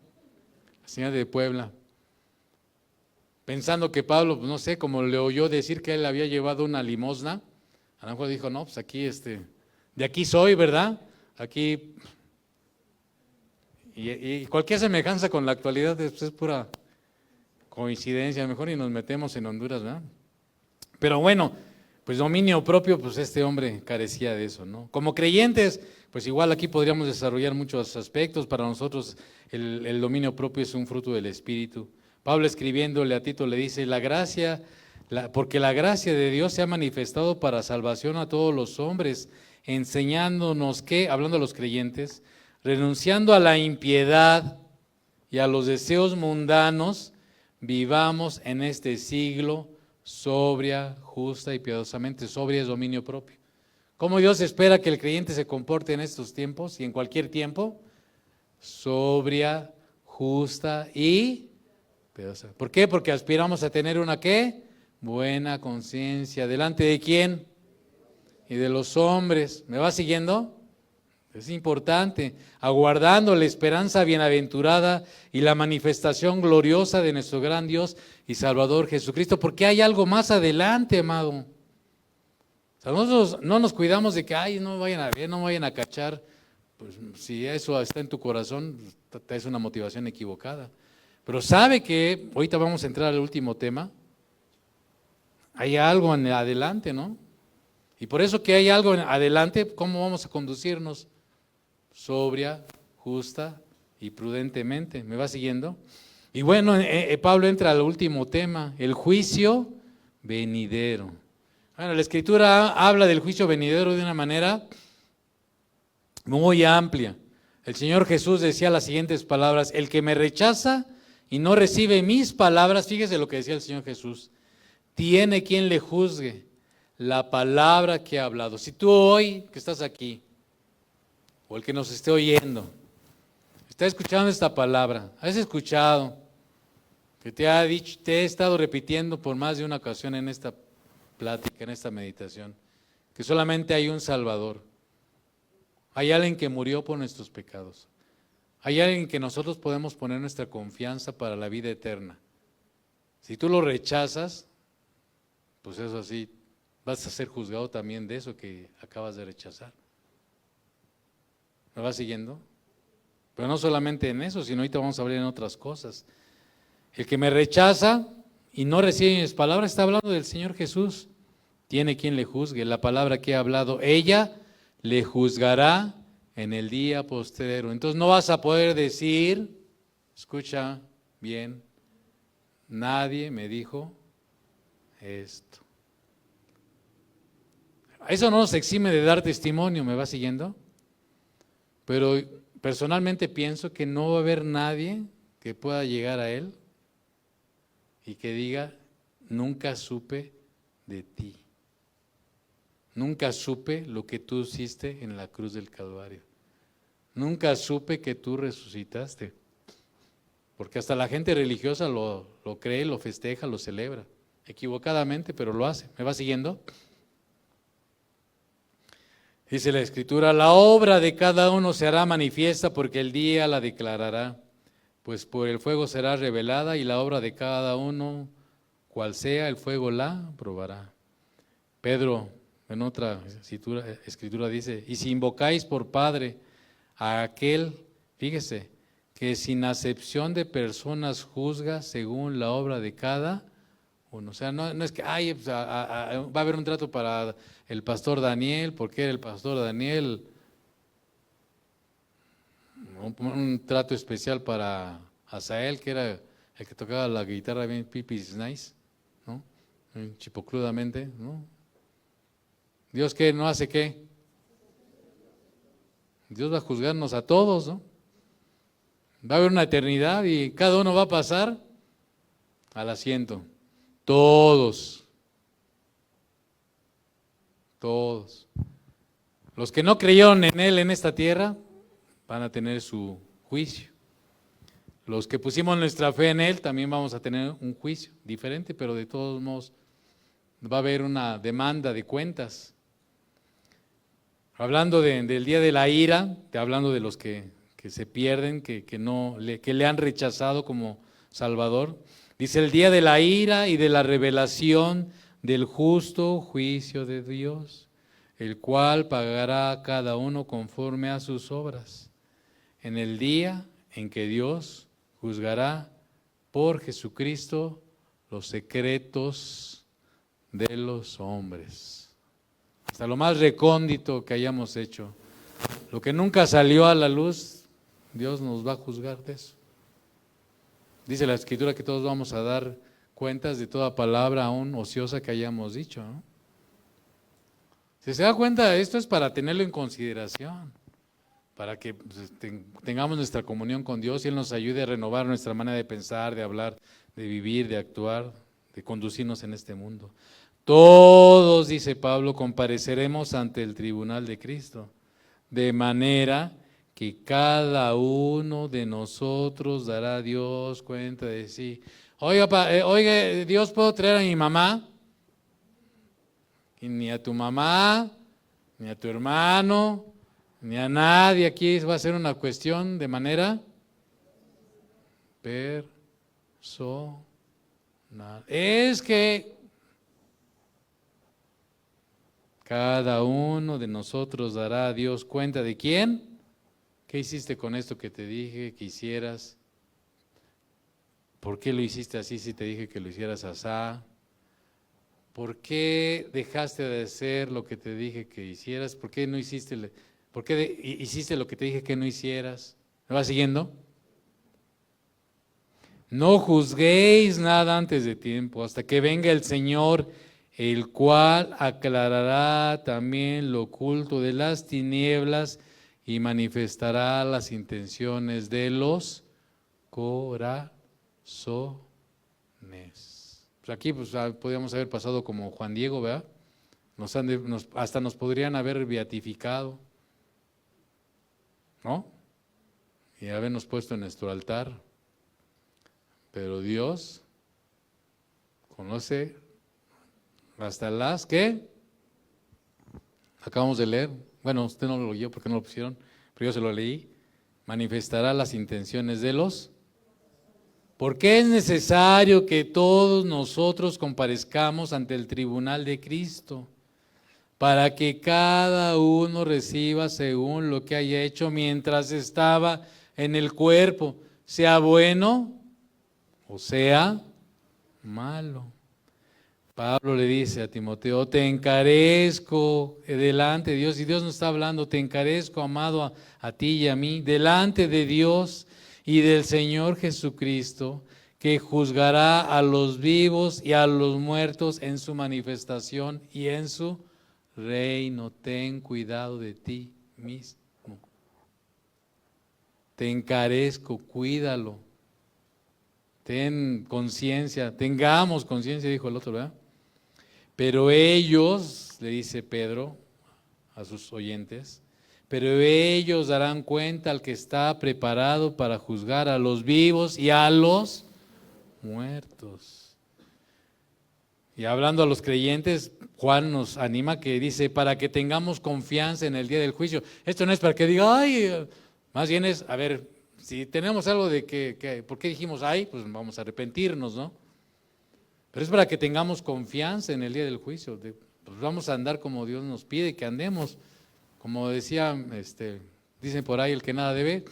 La señal de Puebla. Pensando que Pablo, pues no sé, como le oyó decir que él había llevado una limosna, a lo mejor dijo, no, pues aquí, de aquí soy, ¿verdad? Aquí, y cualquier semejanza con la actualidad es pura coincidencia, mejor y nos metemos en Honduras, ¿verdad? Pero bueno, pues dominio propio, pues este hombre carecía de eso, ¿no? Como creyentes, pues igual aquí podríamos desarrollar muchos aspectos. Para nosotros el dominio propio es un fruto del Espíritu. Pablo escribiéndole a Tito le dice, porque la gracia de Dios se ha manifestado para salvación a todos los hombres, enseñándonos que, hablando a los creyentes, renunciando a la impiedad y a los deseos mundanos, vivamos en este siglo sobria, justa y piadosamente. Sobria es dominio propio. ¿Cómo Dios espera que el creyente se comporte en estos tiempos y en cualquier tiempo? Sobria, justa y piadosa. ¿Por qué? Porque aspiramos a tener una ¿qué? Buena conciencia. ¿Delante de quién? Y de los hombres. ¿Me va siguiendo? Es importante, aguardando la esperanza bienaventurada y la manifestación gloriosa de nuestro gran Dios y Salvador Jesucristo, porque hay algo más adelante, amado. O sea, nosotros no nos cuidamos de que, ay, no vayan a ver, no vayan a cachar. Pues si eso está en tu corazón, es una motivación equivocada. Pero sabe que, ahorita vamos a entrar al último tema, hay algo en adelante, ¿no? Y por eso que hay algo en adelante, ¿cómo vamos a conducirnos? Sobria, justa y prudentemente. ¿Me va siguiendo? Y bueno, Pablo entra al último tema, el juicio venidero. Bueno, la Escritura habla del juicio venidero de una manera muy amplia. El Señor Jesús decía las siguientes palabras, el que me rechaza y no recibe mis palabras, fíjese lo que decía el Señor Jesús, tiene quien le juzgue la palabra que ha hablado. Si tú hoy que estás aquí, o el que nos esté oyendo, está escuchando esta palabra, has escuchado que te he estado repitiendo por más de una ocasión en esta plática, en esta meditación, que solamente hay un Salvador, hay alguien que murió por nuestros pecados, hay alguien que nosotros podemos poner nuestra confianza para la vida eterna. Si tú lo rechazas, pues eso así, vas a ser juzgado también de eso que acabas de rechazar. ¿Me va siguiendo? Pero no solamente en eso, sino ahorita vamos a hablar en otras cosas. El que me rechaza y no recibe mis palabras, está hablando del Señor Jesús. Tiene quien le juzgue. La palabra que ha hablado, ella le juzgará en el día postrero. Entonces no vas a poder decir, escucha bien, nadie me dijo esto. Eso no nos exime de dar testimonio, ¿me va siguiendo? Pero personalmente pienso que no va a haber nadie que pueda llegar a Él y que diga, nunca supe de ti. Nunca supe lo que tú hiciste en la cruz del Calvario. Nunca supe que tú resucitaste. Porque hasta la gente religiosa lo cree, lo festeja, lo celebra. Equivocadamente, pero lo hace. ¿Me va siguiendo? Dice la Escritura, la obra de cada uno se hará manifiesta porque el día la declarará, pues por el fuego será revelada y la obra de cada uno, cual sea, el fuego la probará. Pedro, en otra escritura dice, y si invocáis por Padre a aquel, fíjese, que sin acepción de personas juzga según la obra de cada uno. O sea, no es que va a haber un trato para el pastor Daniel, porque era el pastor Daniel, un trato especial para Asael, que era el que tocaba la guitarra bien pipis nice, ¿no? Chipocludamente, ¿no? Dios que no hace qué. Dios va a juzgarnos a todos, ¿no? Va a haber una eternidad y cada uno va a pasar al asiento. Todos. Todos. Los que no creyeron en Él en esta tierra van a tener su juicio. Los que pusimos nuestra fe en Él también vamos a tener un juicio diferente, pero de todos modos va a haber una demanda de cuentas. Hablando del día de la ira, hablando de los que se pierden, que le han rechazado como Salvador, dice el día de la ira y de la revelación del justo juicio de Dios, el cual pagará a cada uno conforme a sus obras, en el día en que Dios juzgará por Jesucristo los secretos de los hombres. Hasta lo más recóndito que hayamos hecho, lo que nunca salió a la luz, Dios nos va a juzgar de eso. Dice la Escritura que todos vamos a dar cuentas de toda palabra aún ociosa que hayamos dicho, ¿no? Si se da cuenta, esto es para tenerlo en consideración, para que tengamos nuestra comunión con Dios y Él nos ayude a renovar nuestra manera de pensar, de hablar, de vivir, de actuar, de conducirnos en este mundo. Todos, dice Pablo, compareceremos ante el tribunal de Cristo, de manera que cada uno de nosotros dará a Dios cuenta de sí. Oiga, Dios, ¿puedo traer a mi mamá? Y ni a tu mamá, ni a tu hermano, ni a nadie. Aquí va a ser una cuestión de manera personal. Es que cada uno de nosotros dará a Dios cuenta de quién. ¿Qué hiciste con esto que te dije que hicieras? ¿Por qué lo hiciste así si te dije que lo hicieras asá? ¿Por qué dejaste de hacer lo que te dije que hicieras? ¿Por qué no hiciste, hiciste lo que te dije que no hicieras? ¿Me vas siguiendo? No juzguéis nada antes de tiempo, hasta que venga el Señor, el cual aclarará también lo oculto de las tinieblas y manifestará las intenciones de los corazones. Pues aquí podríamos haber pasado como Juan Diego, ¿verdad? Hasta nos podrían haber beatificado, ¿no? Y habernos puesto en nuestro altar. Pero Dios conoce hasta las que acabamos de leer. Bueno, usted no lo leyó porque no lo pusieron, pero yo se lo leí. Manifestará las intenciones de los. Porque es necesario que todos nosotros comparezcamos ante el tribunal de Cristo, para que cada uno reciba según lo que haya hecho mientras estaba en el cuerpo, sea bueno o sea malo. Pablo le dice a Timoteo, te encarezco delante de Dios, y Dios nos está hablando, te encarezco, amado, a ti y a mí, delante de Dios y del Señor Jesucristo, que juzgará a los vivos y a los muertos en su manifestación y en su reino. Ten cuidado de ti mismo. Te encarezco, cuídalo. Ten conciencia, tengamos conciencia, dijo el otro, ¿verdad? Pero ellos, le dice Pedro a sus oyentes, pero ellos darán cuenta al que está preparado para juzgar a los vivos y a los muertos. Y hablando a los creyentes, Juan nos anima que dice, para que tengamos confianza en el día del juicio. Esto no es para que diga, ay, más bien es, a ver, si tenemos algo de que ¿por qué dijimos ay? Pues vamos a arrepentirnos, ¿no? Pero es para que tengamos confianza en el día del juicio. Pues vamos a andar como Dios nos pide que andemos. Como decía, dicen por ahí, el que nada debe,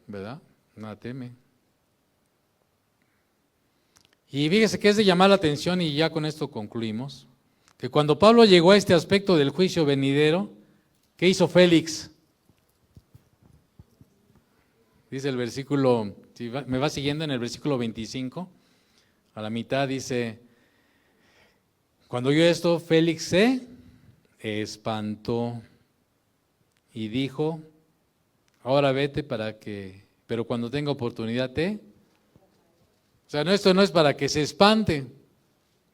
¿verdad? Nada teme. Y fíjese que es de llamar la atención, y ya con esto concluimos, que cuando Pablo llegó a este aspecto del juicio venidero, ¿qué hizo Félix? Dice el versículo, si me va siguiendo en el versículo 25, a la mitad dice, cuando oyó esto, Félix se espantó y dijo, ahora vete pero cuando tenga oportunidad O sea, esto no es para que se espante.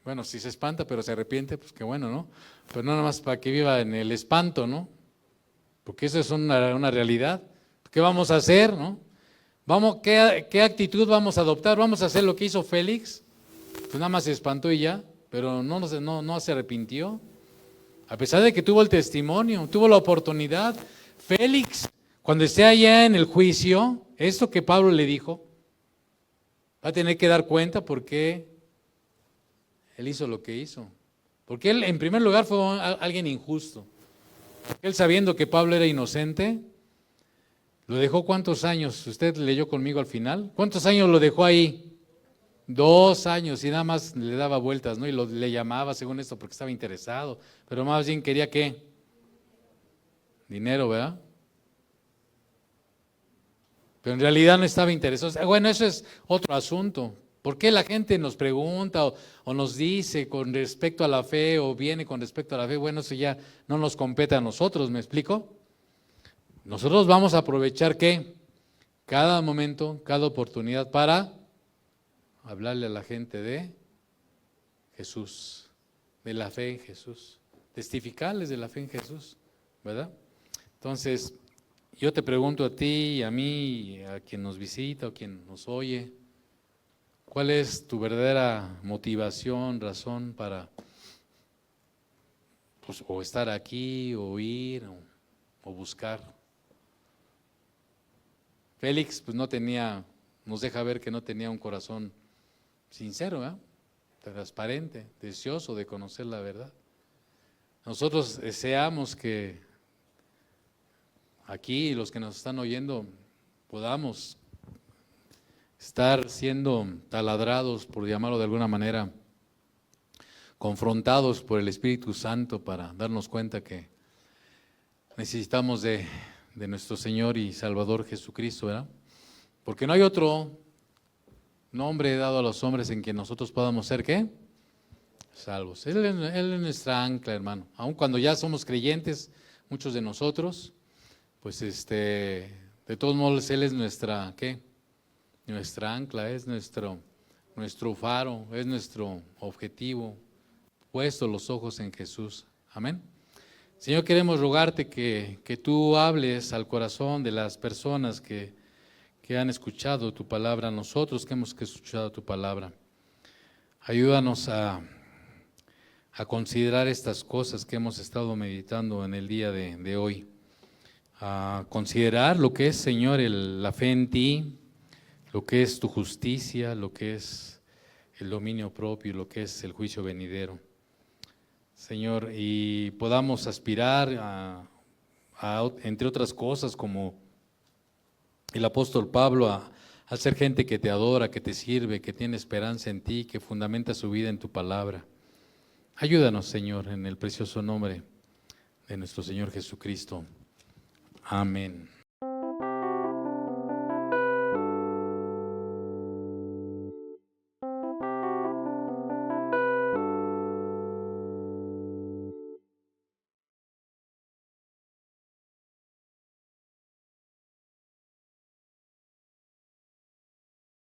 Bueno, si se espanta pero se arrepiente, pues qué bueno, ¿no? Pero no nada más para que viva en el espanto, ¿no? Porque eso es una realidad. ¿Qué vamos a hacer, no? ¿Qué actitud vamos a adoptar? ¿Vamos a hacer lo que hizo Félix? Pues nada más se espantó y ya, pero no se arrepintió. A pesar de que tuvo el testimonio, tuvo la oportunidad. Félix, cuando esté allá en el juicio, esto que Pablo le dijo, va a tener que dar cuenta por qué él hizo lo que hizo. Porque él, en primer lugar, fue alguien injusto. Él, sabiendo que Pablo era inocente, lo dejó ¿cuántos años? Usted leyó conmigo al final. ¿Cuántos años lo dejó ahí? 2 años, y nada más le daba vueltas, ¿no? Y le llamaba según esto porque estaba interesado, pero más bien quería ¿qué? Dinero, ¿verdad? Pero en realidad no estaba interesado. Bueno, eso es otro asunto. ¿Por qué la gente nos pregunta o nos dice con respecto a la fe o viene con respecto a la fe? Bueno, eso ya no nos compete a nosotros, ¿me explico? Nosotros vamos a aprovechar ¿qué? Cada momento, cada oportunidad para hablarle a la gente de Jesús, de la fe en Jesús, testificarles de la fe en Jesús, ¿verdad? Entonces, yo te pregunto a ti, a mí, a quien nos visita o quien nos oye, ¿cuál es tu verdadera motivación, razón para pues, o estar aquí, o ir, o buscar? Félix pues nos deja ver que no tenía un corazón sincero, ¿eh? Transparente, deseoso de conocer la verdad. Nosotros deseamos que aquí los que nos están oyendo podamos estar siendo taladrados, por llamarlo de alguna manera, confrontados por el Espíritu Santo para darnos cuenta que necesitamos de nuestro Señor y Salvador Jesucristo, ¿verdad? Porque no hay otro nombre dado a los hombres en quien nosotros podamos ser, ¿qué? Salvos. Él es nuestra ancla, hermano. Aun cuando ya somos creyentes, muchos de nosotros, pues de todos modos Él es nuestra, ¿qué? Nuestra ancla, es nuestro faro, es nuestro objetivo, puesto los ojos en Jesús. Amén. Señor, queremos rogarte que tú hables al corazón de las personas que han escuchado tu palabra, nosotros que hemos escuchado tu palabra. Ayúdanos a considerar estas cosas que hemos estado meditando en el día de hoy. A considerar lo que es, Señor, la fe en ti, lo que es tu justicia, lo que es el dominio propio, lo que es el juicio venidero. Señor, y podamos aspirar entre otras cosas, como el apóstol Pablo, a ser gente que te adora, que te sirve, que tiene esperanza en ti, que fundamenta su vida en tu palabra. Ayúdanos, Señor, en el precioso nombre de nuestro Señor Jesucristo. Amén.